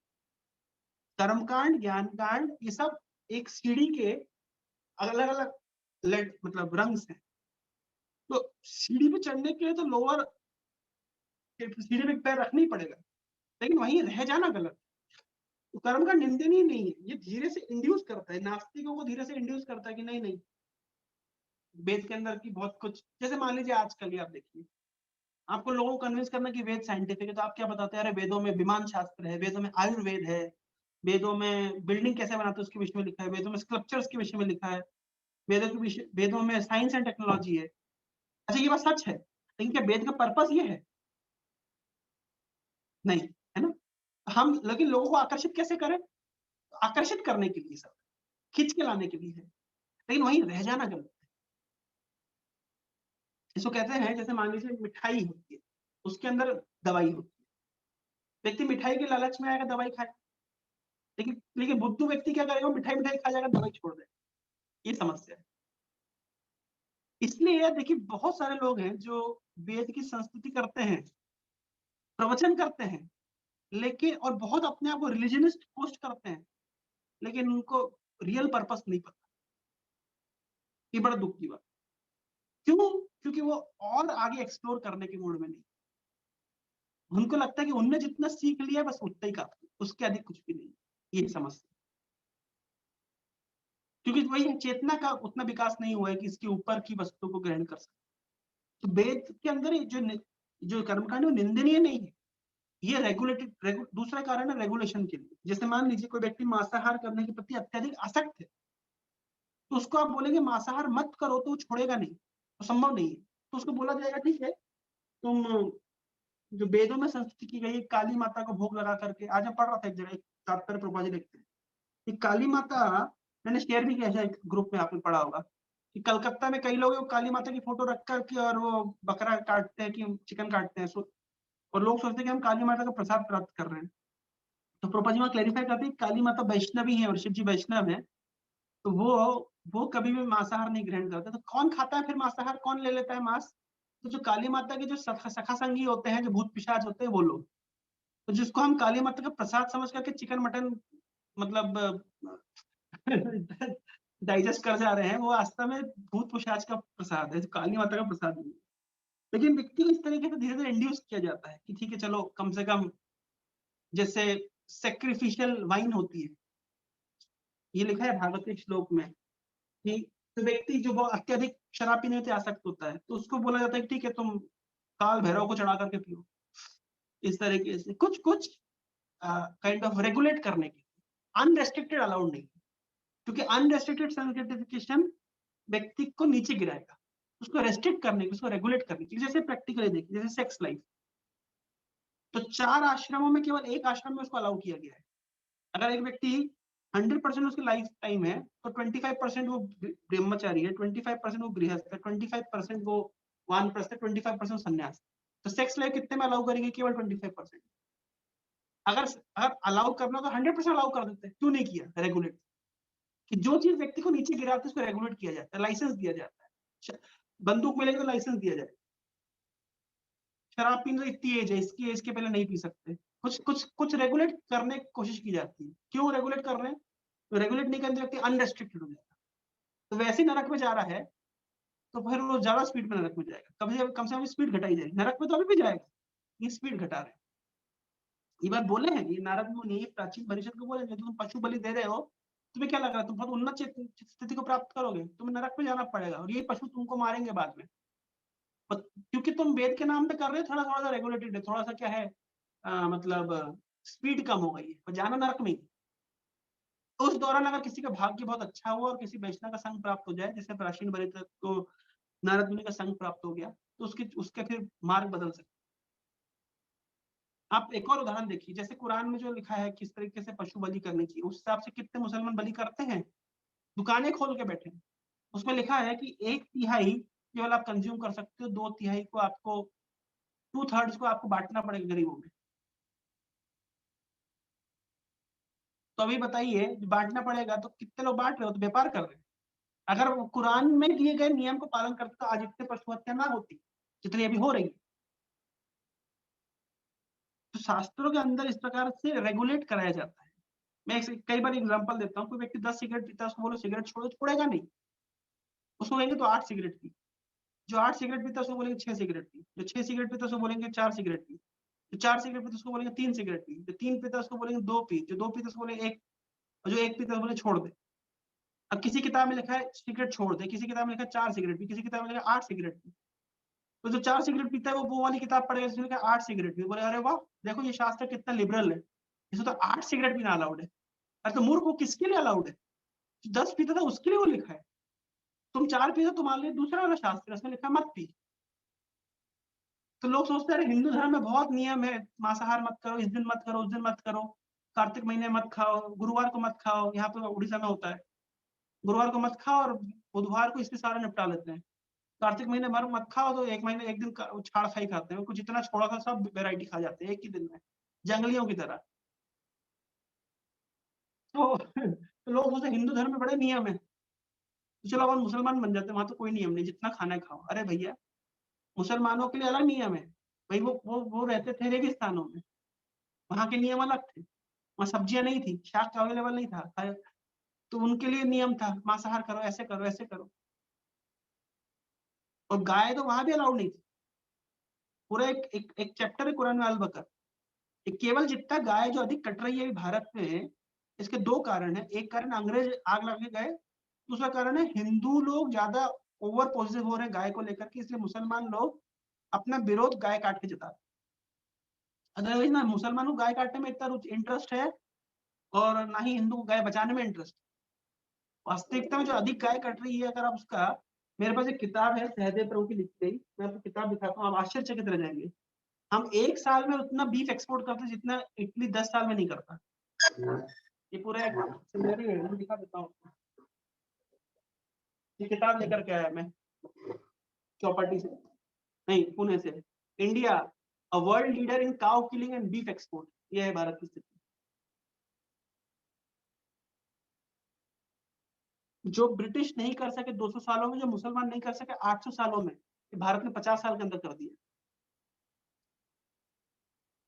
कर्मकांड, ज्ञान कांड, ये सब एक सीढ़ी के अलग अलग मतलब रंग हैं। तो सीढ़ी पे चढ़ने के लिए तो लोअर सीढ़ी पे पैर रखना ही पड़ेगा, लेकिन वहीं रह जाना गलत। तो कर्म का निंदनीय नहीं है, ये धीरे से इंड्यूस करता है, नास्तिकों को धीरे से इंड्यूस करता है कि नहीं नहीं वेद के अंदर की बहुत कुछ, जैसे मान लीजिए आजकल ही आप देखिए, आपको लोगों को कन्विंस करना कि वेद साइंटिफिक है, तो आप क्या बताते हैं, अरे वेदों में विमान शास्त्र है, वेदों में आयुर्वेद है, वेदों में बिल्डिंग कैसे बनाते हैं उसके विषय में लिखा है, वेदों में स्कल्पचर्स के विषय में लिखा है, वेदों में साइंस एंड टेक्नोलॉजी है। अच्छा ये बात सच है, लेकिन क्या वेद का पर्पस ये है? नहीं, है ना? हम लेकिन लोगों को आकर्षित कैसे करें? आकर्षित करने के लिए, सब खींच के लाने के लिए है, लेकिन वहीं रह जाना गलत है। इसको कहते हैं, जैसे मान लीजिए मिठाई होती है, उसके अंदर दवाई होती है, व्यक्ति मिठाई के लालच में आएगा दवाई खाए, लेकिन बुद्धू व्यक्ति क्या करेगा, मिठाई मिठाई खा जाएगा, दवाई छोड़ देगा। ये समस्या है। इसलिए देखिए बहुत सारे लोग हैं जो वेद की संस्तुति करते हैं, प्रवचन करते हैं, लेकिन और बहुत अपने आप को रिलीजनिस्ट पोस्ट करते हैं, लेकिन उनको रियल पर्पस नहीं पता। ये बड़ा दुख की बात। क्यों? क्योंकि वो और आगे एक्सप्लोर करने के मूड में नहीं। उनको लगता है कि उनने जितना सीख लिया बस उतना ही काफी, उसके अधिक कुछ भी नहीं। ये समस्या, क्योंकि वही चेतना का उतना विकास नहीं हुआ है कि इसके ऊपर की वस्तु को ग्रहण कर सके। तो वेद के अंदर जो कर्मकांड है वो निंदनीय नहीं है, ये रेगुलेटेड। दूसरा कारण है रेगुलेशन के लिए। जैसे मान लीजिए कोई व्यक्ति मांसाहार करने के प्रति अत्यधिक आसक्त है, तो उसको आप बोलेंगे मांसाहार मत करो तो वो छोड़ेगा नहीं, तो संभव नहीं है। तो उसको बोला जाएगा ठीक है, तुम जो वेदों में संस्तुति की गई काली माता को भोग लगा करके, आज मैं पढ़ रहा था एक जगह, एक तात्पर्य प्रभुपा जी लिखते हैं कि काली माता, मैंने शेयर भी किया है एक ग्रुप में, आपने पढ़ा होगा कि कलकत्ता में कई लोग वो काली माता की फोटो रख करके और वो बकरा काटते हैं कि चिकन काटते हैं, और लोग सोचते हैं कि हम काली माता का प्रसाद प्राप्त कर रहे हैं। तो प्रभुपा जी वहां क्लैरिफाई करते हैं काली माता वैष्णवी है और शिव जी वैष्णव है, तो वो कभी भी मांसाहार नहीं ग्रहण करते। तो कौन खाता है फिर मांसाहार, कौन ले लेता है मांस? तो जो काली माता के जो सखा संगी होते हैं, जो भूत पिशाच होते हैं, वो लोग। तो जिसको हम काली माता का प्रसाद समझ करके चिकन मटन मतलब डाइजेस्ट कर जा रहे हैं, वो वास्तव में भूत पिशाच का प्रसाद है, जो काली माता का प्रसाद नहीं है। लेकिन व्यक्ति को इस तरीके से धीरे धीरे इंड्यूस किया जाता है कि ठीक है चलो कम से कम, जैसे सेक्रिफिशियल वाइन होती है, ये लिखा है भागवत के श्लोक में कि तो व्यक्ति जो बहुत अत्यधिक शराब पीने से आसक्त होता है, तो उसको बोला जाता है कि ठीक है तुम काल भैरव को चढ़ा करके पियो। इस तरीके से कुछ कुछ काइंड ऑफ रेगुलेट करने के, अनरेस्ट्रिक्टेड अलाउड नहीं, क्योंकि अनरेस्ट्रिक्टेड सैंक्टिफिकेशन व्यक्ति को नीचे गिराएगा। उसको रेस्ट्रिक्ट करने की, उसको रेगुलेट करने की, जैसे प्रैक्टिकली देखिए, जैसे सेक्स लाइफ, तो 4 आश्रमों में केवल एक आश्रम में उसको अलाउ किया गया है। अगर एक व्यक्ति 100% उसकी लाइफ टाइम है, तो 25% वो ब्रह्मचारी है, 25% वो गृहस्थ है, 25% वो वानप्रस्थ है, 25% संन्यास। तो सेक्स लाइफ कितने में अलाउ करेंगे? केवल 25%। अगर अगर अलाउ करना तो 100% अलाउ कर देते, क्यों नहीं किया रेगुलेट? कि जो चीज व्यक्ति को नीचे गिराती है उसको रेगुलेट किया जाता है, लाइसेंस दिया जाता है। बंदूक मिलेगी तो लाइसेंस दिया जाए, शराब पीने तो इतनी एज है, इसकी एज के पहले नहीं पी सकते। कुछ कुछ कुछ रेगुलेट करने की कोशिश की जाती है। क्यों रेगुलेट कर रहे हैं? तो रेगुलेट नहीं करते व्यक्ति अनरेस्ट्रिक्टेड हो जाएगा, तो वैसे ही नरक में जा रहा है, तो फिर वो ज्यादा स्पीड में नरक में जाएगा। कम से कम स्पीड घटाई जाएगी, नरक में तो अभी भी जाएगा, ये स्पीड घटा रहे हैं। ये बात बोले हैं, ये नारद मुनि प्राचीन परिषद को बोले, तुम पशु बलि दे रहे हो, तुम्हें क्या लग रहा है तुम बहुत उन्नत स्थिति को प्राप्त करोगे? तुम्हें नरक में जाना पड़ेगा, और ये पशु तुमको मारेंगे बाद में। क्योंकि तुम वेद के नाम पे कर रहे हो, थोड़ा थोड़ा सा रेगुलेटेड है, थोड़ा सा क्या है, मतलब स्पीड कम हो गई है, पर जाना नरक में ही। उस दौरान अगर किसी का भाग्य बहुत अच्छा हुआ और किसी वैष्णव का संग प्राप्त हो जाए, जैसे प्राचीन परिषद को नारद मुनि का संग प्राप्त हो गया, तो उसके फिर मार्ग बदल सकते। आप एक और उदाहरण देखिए, जैसे कुरान में जो लिखा है किस तरीके से पशु बलि करनी चाहिए, उस हिसाब से कितने मुसलमान बलि करते हैं? दुकानें खोल के बैठे हैं, उसमें लिखा है कि 1/3 केवल आप कंज्यूम कर सकते हो, 2/3 को आपको, 2/3 को आपको बांटना पड़ेगा गरीबों में। तो अभी बताइए, बांटना पड़ेगा तो कितने लोग बांट रहे हो? तो व्यापार कर रहे हैं। अगर वो कुरान में दिए गए नियम को पालन करते तो आज इतने पशु हत्या ना होती जितनी अभी हो रही है। तो शास्त्रों के अंदर इस प्रकार से रेगुलेट कराया जाता है। मैं कई बार एग्जांपल देता हूँ, कोई व्यक्ति 10 सिगरेट पीता है, उसको बोलो सिगरेट छोड़ो, छोड़ेगा नहीं। उसको कहेंगे तो 8 सिगरेट पी। जो 8 सिगरेट पीता है उसको बोलेंगे 6 सिगरेट पी। जो 6 सिगरेट पीता है उसको बोलेंगे 4 सिगरेट पी। जो 4 सिगरेट पीता है उसको बोलेंगे 3 सिगरेट पी। जो 3 पीता है उसको बोलेंगे 2 पी। जो 2 पीता है उसको बोलेंगे 1। और जो 1 पीता है उसको बोलेंगे छोड़ दे। अब किसी किताब में लिखा है सिगरेट छोड़ दे, किसी किताब में लिखा है 4 सिगरेट पी, किसी किताब में लिखा है 8 सिगरेट पी। तो जो 4 सिगरेट पीता है वो वाली किताब पढ़ेगा जिसमें लिखा है 8 सिगरेट पी, बोले अरे वाह, देखो ये शास्त्र कितना लिबरल है, इसमें तो 8 सिगरेट पीना अलाउड है। अरे तो मूर्ख, वो किसके लिए अलाउड है? जो 10 पीता था उसके लिए वो लिखा है। तुम 4 पीते तुम्हारे लिए दूसरा वाला शास्त्र है, उसमें लिखा है मत पी। तो लोग सोचते हैं हिंदू धर्म में बहुत नियम है, मांसाहार मत करो, इस दिन मत करो, उस दिन मत करो, कार्तिक महीने मत खाओ, गुरुवार को मत खाओ, यहाँ पे उड़ीसा में होता है, गुरुवार को मत खाओ और बुधवार को इससे सारा निपटा लेते हैं। कार्तिक महीने भर मत खाओ तो एक महीने एक दिन छाड़ खाई खाते हैं, कुछ इतना छोड़ा था सब वेराइटी खा जाते हैं एक ही दिन में, जंगलियों की तरह। तो लोग सोचते हिंदू धर्म में बड़े नियम है, तो चलो अपन मुसलमान बन जाते हैं, वहां तो कोई नियम नहीं, जितना खाना है खाओ। अरे भैया, मुसलमानों के लिए अलग नियम है भाई, वो रहते थे रेगिस्तानों में, वहां के नियम अलग थे, वहां सब्जियां नहीं थी, शाक अवेलेबल नहीं था, तो उनके लिए नियम था मांसाहार करो, ऐसे करो, ऐसे करो। और गाय तो वहां भी अलाउड नहीं थी। पूरा एक चैप्टर है कुरान में अल बकर। केवल जितना गाय जो अधिक कट रही है भारत में, इसके 2 कारण है। एक कारण अंग्रेज आग लगे गए, दूसरा कारण है हिंदू लोग ज्यादा ओवर पॉजिटिव हो रहे हैं गाय को लेकर के, इसलिए मुसलमान लोग अपना विरोध गाय काट के जता रहे। अदरवाइज ना मुसलमानों को गाय काटने में इतना इंटरेस्ट है, और ना ही हिंदू को गाय बचाने में इंटरेस्ट। वास्तविकता में जो अधिक गाय कट रही है, अगर आप उसका, मेरे पास एक किताब है सहदेव प्रभु की लिखी गई, मैं आपको किताब दिखाता हूँ, आप आश्चर्यचकित रह जाएंगे। हम 1 साल में उतना बीफ एक्सपोर्ट करते जितना इटली 10 साल में नहीं करता। ये पूरा एक सिमिलरी है, मैं दिखा देता हूँ। ये किताब लेकर के आया मैं चौपाटी से, नहीं पुणे से। India a world leader in cow killing and beef export, ये है भारत की स्थिति। जो ब्रिटिश नहीं कर सके 200 सालों में, जो मुसलमान नहीं कर सके 800 सालों में, ये भारत ने 50 साल के अंदर कर दिया।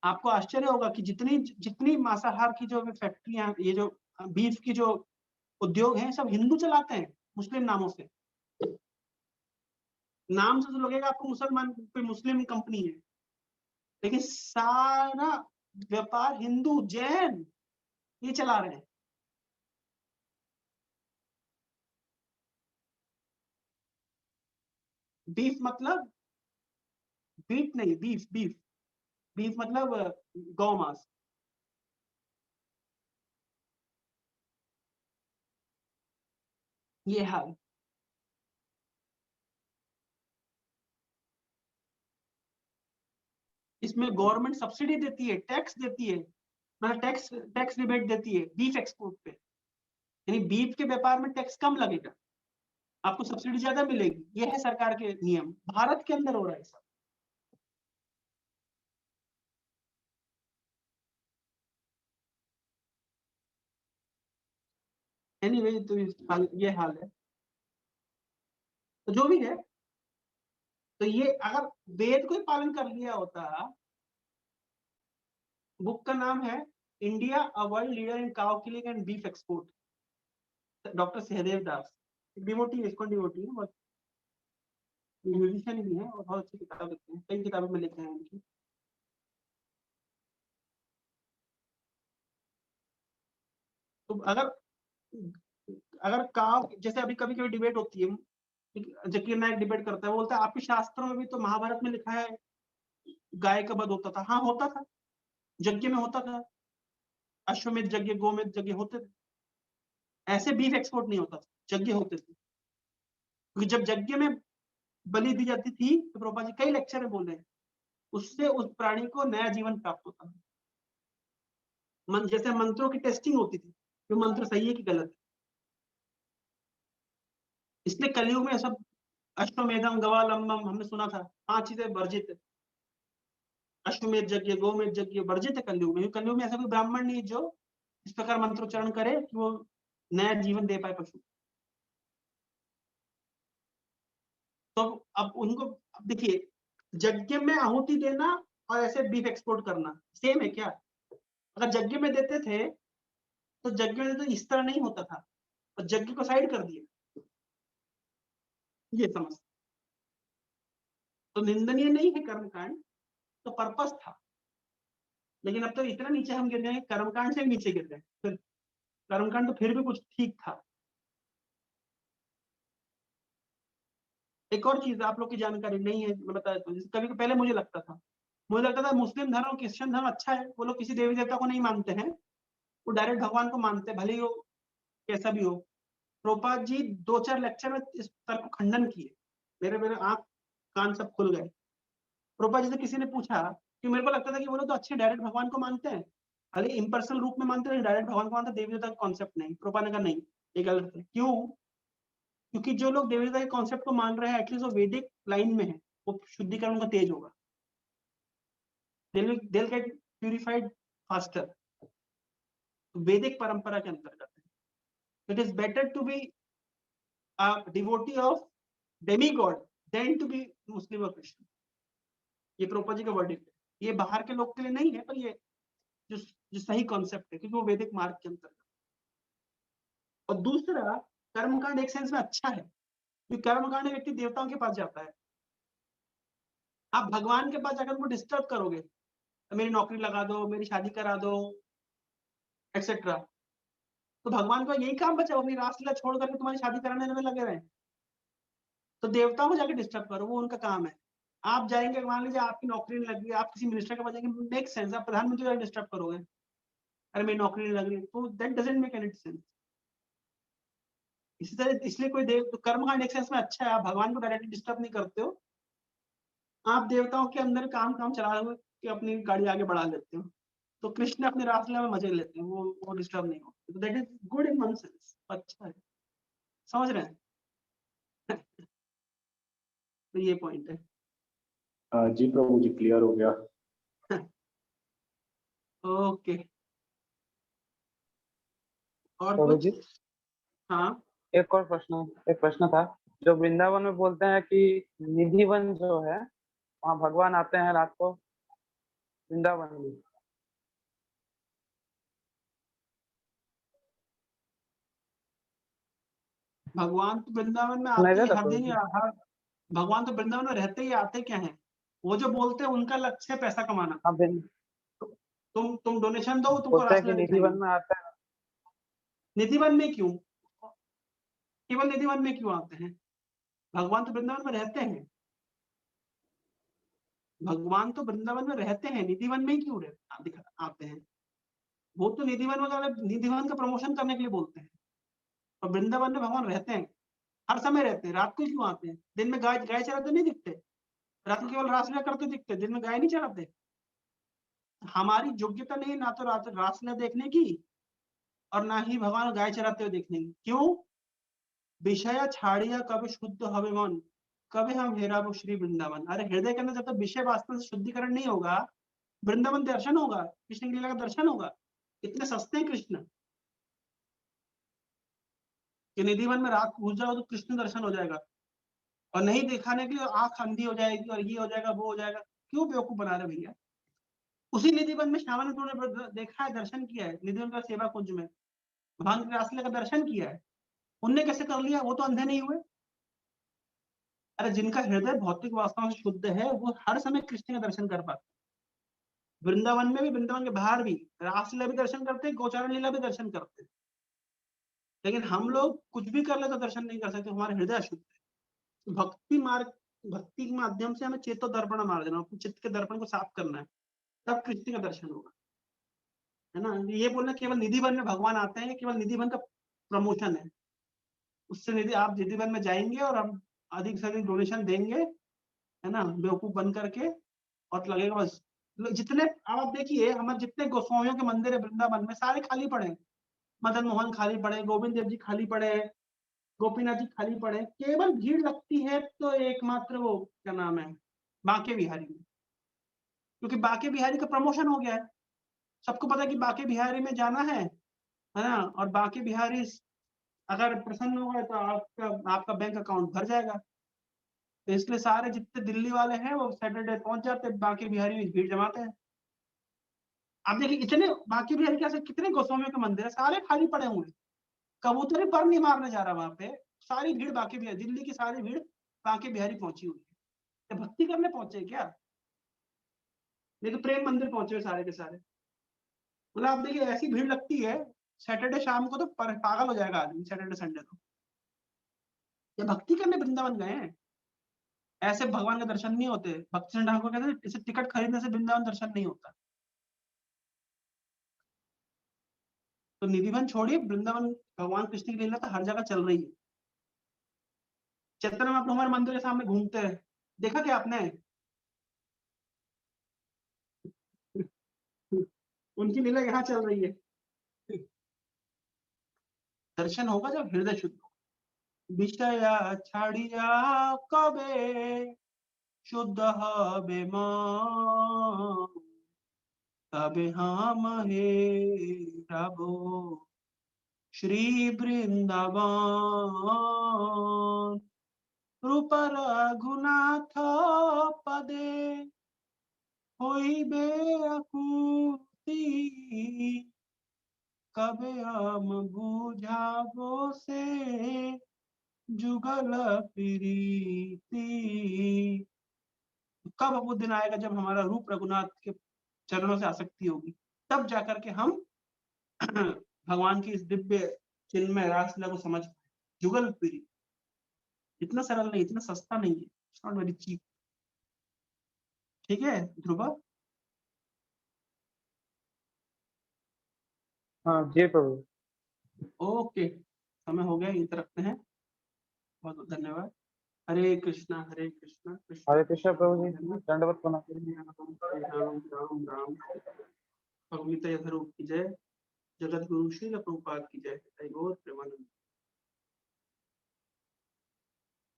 आपको आश्चर्य होगा कि जितनी जितनी मांसाहार की जो फैक्ट्रियां, ये जो बीफ की जो उद्योग हैं, सब हिंदू चलाते हैं मुस्लिम नामों से। नाम से तो लगेगा आपको मुसलमान, कोई मुस्लिम कंपनी है, लेकिन सारा व्यापार हिंदू जैन ये चला रहे हैं। बीफ मतलब बीफ नहीं, बीफ बीफ बीफ मतलब गौ मांस। ये हाल। इसमें गवर्नमेंट सब्सिडी देती है, टैक्स देती है, मतलब टैक्स रिबेट देती है बीफ एक्सपोर्ट पे। यानी बीफ के व्यापार में टैक्स कम लगेगा, आपको सब्सिडी ज्यादा मिलेगी। ये है सरकार के नियम, भारत के अंदर हो रहा है सब। एनीवे तो ये हाल है। तो जो भी है, तो ये अगर वेद को ही पालन कर लिया होता, बुक का नाम है India a world leader in cow killing and beef export, doctor Sahadev Das, devotee है, इसको डिवोटी है, बहुत म्यूजिशियन भी है और बहुत अच्छी किताब लिखते हैं, कई किताबें में लिखे हैं उनकी। तो अगर काव, जैसे अभी कभी कभी डिबेट होती है, जकीर नायक डिबेट करता है, वो बोलता है आपके शास्त्रों में भी तो महाभारत में लिखा है गाय का वध होता था। हाँ होता था, यज्ञ में होता था, अश्वमेध यज्ञ, गोमेध यज्ञ होते थे, ऐसे बीफ एक्सपोर्ट नहीं होता था, यज्ञ होते थे। क्योंकि जब यज्ञ में बलि दी जाती थी तो प्रभुपाद जी कई लेक्चर में बोले, उससे उस प्राणी को नया जीवन प्राप्त होता था। जैसे मंत्रों की टेस्टिंग होती थी, कि मंत्र सही है कि गलत है। इसलिए कलयुग में सब अश्वमेधम गवालंबम हमने सुना था, 5 चीजें वर्जित है, अश्वमेध यज्ञ, गोमेध यज्ञ वर्जित है कलयुग में। कलयुग में ऐसा कोई ब्राह्मण नहीं जो इस प्रकार मंत्रोच्चारण करे कि वो नया जीवन दे पाए पशु। तो अब उनको, अब देखिए, यज्ञ में आहुति देना और ऐसे बीफ एक्सपोर्ट करना सेम है क्या? अगर यज्ञ में देते थे तो यज्ञ में तो इस तरह नहीं होता था, तो यज्ञ को साइड कर दिया, ये समझ। तो निंदनीय नहीं है कर्मकांड, तो पर्पस था। लेकिन अब तो इतना नीचे हम गिर गए हैं, कर्मकांड से नीचे गिर गए। फिर कर्मकांड तो फिर भी कुछ ठीक था। एक और चीज आप लोग की जानकारी नहीं है, मैं बता देता हूँ। कभी पहले मुझे लगता था मुस्लिम धर्म और क्रिश्चियन धर्म अच्छा है, वो लोग किसी देवी देवता को नहीं मानते हैं, वो डायरेक्ट भगवान को मानते हैं, भले ही वो कैसा भी हो। प्रभुपाद जी 2-4 लेक्चर में इस तर्क को खंडन किए, मेरे मेरे आंख कान सब खुल गए। प्रभुपाद जी से किसी ने पूछा कि मेरे को लगता था कि वो लोग तो अच्छे डायरेक्ट भगवान को मानते हैं, भले इम्पर्सनल रूप में मानते हैं, डायरेक्ट भगवान को मानते, देवी देवता का कॉन्सेप्ट नहीं। प्रभुपाद ने कहा नहीं, ये गलत है। क्यों? क्योंकि जो लोग देवी देवता के कॉन्सेप्ट को मान रहे हैं, एटलीस्ट वो वैदिक लाइन में है, वो शुद्धिकरण उनका तेज होगा, they'll get purified faster। वैदिक परंपरा के अंतर्गत है। It is better to be a devotee of demigod than to be Muslim और क्रिश्चियन। ये प्रभुपाद जी का वर्डिक्ट है, ये बाहर के लोग के लिए नहीं है, पर ये जो सही कॉन्सेप्ट है, क्योंकि वो वैदिक मार्ग के अंतर्गत। और दूसरा, कर्मकांड एक सेंस में अच्छा है, क्योंकि कर्मकांड में व्यक्ति देवताओं के पास जाता है। आप भगवान के पास जाकर उनको डिस्टर्ब करोगे, तो मेरी नौकरी लगा दो, मेरी शादी करा दो, एक्सेट्रा, तो भगवान का यही काम बचा, अपनी रासलीला छोड़ करके तुम्हारी शादी कराने में लगे रहे। तो देवताओं को जाके डिस्टर्ब करो, वो उनका काम है। आप जाएंगे, मान लीजिए आपकी नौकरी नहीं लगी, आप किसी मिनिस्टर के पास जाएंगे, मेक सेंस, आप प्रधानमंत्री को डिस्टर्ब करोगे, अरे मेरी नौकरी नहीं लग रही, तो that doesn't make any sense. इसी तरह, इसलिए कोई देव, तो कर्मकांड एक सेंस में अच्छा है, आप भगवान को डायरेक्टली डिस्टर्ब नहीं करते हो, आप देवताओं के अंदर काम चला हुए कि अपनी गाड़ी आगे बढ़ा लेते हो। तो कृष्ण अपने रासलीला में मजे लेते हैं, वो डिस्टर्ब नहीं होते, तो that is good in one sense, अच्छा है। समझ रहे हैं? तो ये पॉइंट है। जी प्रभु जी, क्लियर हो गया। ओके, और प्रभु कुछ? जी, हाँ, एक प्रश्न था। जो वृंदावन में बोलते हैं कि निधिवन जो है, वहाँ भगवान आते हैं रात को वृंदावन में। भगवान तो वृंदावन में सुनाई आते दे ही रहा हर प्रभु दिन जी? हर भगवान तो वृंदावन में रहते ही, आते क्या है? वो जो बोलते हैं उनका लक्ष्य है पैसा कमाना। हाँ, तुम डोनेशन दो, तुमको बोलते हैं कि रासलीला दिखाएंगे। निधिवन में आते हैं। निधिवन में क्यों? केवल निधिवन में क्यों आते हैं? भगवान तो वृंदावन में रहते हैं, भगवान तो वृंदावन में रहते हैं, निधिवन में ही क्यों आते हैं? वो तो निधिवन वगैरह, निधिवन का प्रमोशन करने के लिए बोलते हैं, और वृंदावन में भगवान रहते हैं, हर समय रहते हैं। रात को क्यों आते हैं? दिन में गाय गाय चराते नहीं दिखते, रात को केवल रासलीला करते दिखते, दिन में गाय नहीं चराते। हमारी योग्यता नहीं है ना तो रासलीला देखने की, और ना ही भगवान गाय चराते हुए देखेंगे। क्यों? विषय छाड़िया कब शुद्ध हवे मन, कभी हम हेराबो श्री वृंदावन। अरे हृदय के अंदर जब तक विषय वास्तव से शुद्धिकरण नहीं होगा, वृंदावन दर्शन होगा, कृष्ण की लीला का दर्शन होगा। इतने सस्ते हैं कृष्ण कि निधिवन में रात घुस जाओ तो कृष्ण दर्शन हो जाएगा, और नहीं दिखाने के लिए आंख अंधी हो जाएगी और ये हो जाएगा वो हो जाएगा। क्यों बेवकूफ बना रहे भैया? उसी निधिवन में श्यामा ने तुमने देखा है, दर्शन किया है, निधिवन का सेवा कुंज में भगवान की रासलीला का दर्शन किया है। उनने कैसे कर लिया? वो तो अंधे नहीं हुए। अरे जिनका हृदय भौतिक वासनाओं से शुद्ध है वो हर समय कृष्ण का दर्शन कर पाते। वृंदावन में भी, वृंदावन के बाहर भी रासलीला भी दर्शन करते, गोचारण लीला भी दर्शन करते। लेकिन हम लोग कुछ भी कर ले तो दर्शन नहीं कर सकते, हमारे हृदय अशुद्ध है। भक्ति मार्ग, भक्ति के माध्यम से हमें चेतो दर्पण मार देना, अपने चित्त के दर्पण को साफ करना है, तब कृष्ण का दर्शन होगा, है ना। ये बोलना केवल निधिवन में भगवान आते हैं, केवल निधिवन का प्रमोशन है। उससे निधि, आप निधिवन में जाएंगे और हम अधिक से अधिक डोनेशन देंगे, है ना, बेवकूफ बन करके, और लगेगा बस। जितने आप देखिए, हमारे जितने गोस्वामियों के मंदिर है वृंदावन में, सारे खाली पड़े हैं। मदन मोहन खाली पड़े, गोविंद देव जी खाली पड़े, गोपीनाथ जी खाली पड़े। केवल भीड़ लगती है तो एकमात्र वो क्या नाम है, बांके बिहारी में, क्योंकि बांके बिहारी का प्रमोशन हो गया है। सबको पता है कि बांके बिहारी में जाना है ना, और बांके बिहारी अगर प्रसन्न होगा तो आपका आपका बैंक अकाउंट भर जाएगा। तो इसलिए सारे जितने दिल्ली वाले हैं वो सैटरडे पहुंच जाते हैं, बांके बिहारी में भीड़ जमाते हैं। आप देखिए इतने बांके बिहारी के ऐसे कितने गोस्वामियों के मंदिर है, सारे खाली पड़े हुए हैं। कबूतर ही पर नहीं मारने जा रहा वहां पे, सारी भीड़ बांके बिहारी, दिल्ली की सारी भीड़ बांके बिहारी पहुंची हुई है। तो भक्ति करने पहुंचे क्या? लेकिन प्रेम मंदिर पहुंचे हुए सारे के सारे। मतलब आप देखिए ऐसी भीड़ लगती है सैटरडे शाम को, तो पागल हो जाएगा आदमी सैटरडे संडे को। ये भक्ति करने वृंदावन गए हैं, ऐसे भगवान के दर्शन नहीं होते। भक्ति ठाकुर कहते हैं इसे टिकट खरीदने से वृंदावन दर्शन नहीं होता। तो निधिवन छोड़िए, वृंदावन भगवान कृष्ण की लीला तो हर जगह चल रही है। चैतन्य महाप्रभु हमारे मंदिर के सामने घूमते हैं, देखा क्या आपने? उनकी लीला यहाँ चल रही है। दर्शन होगा जब हृदय शुद्ध हो। विषया छाड़िया कबे शुद्ध हबे मन, तबे हम हेराबो श्री वृंदावन। रूप रघुनाथ पदे होइबे अकुति, कबे हम बुझाबो से जुगल प्रीति। कब वो दिन आएगा जब हमारा रूप रघुनाथ के चरणों से आसक्ति होगी, तब जाकर के हम भगवान की इस दिव्य चिन्मय रासलीला को समझ पाए। जुगल प्रीति इतना सरल नहीं, इतना सस्ता नहीं है, इट्स नॉट वेरी चीप। ठीक है ध्रुवा? हाँ जी प्रभु। ओके, समय हो गया, यहीं रखते हैं। बहुत बहुत धन्यवाद। हरे कृष्णा कृष्ण हरे कृष्ण प्रभु जी, हरे दंडवत प्रणाम। राम राम राम। भगवती रूप की जय। जगत गुरु श्री प्रभुपाद की जय। जय गौर प्रेमानंद।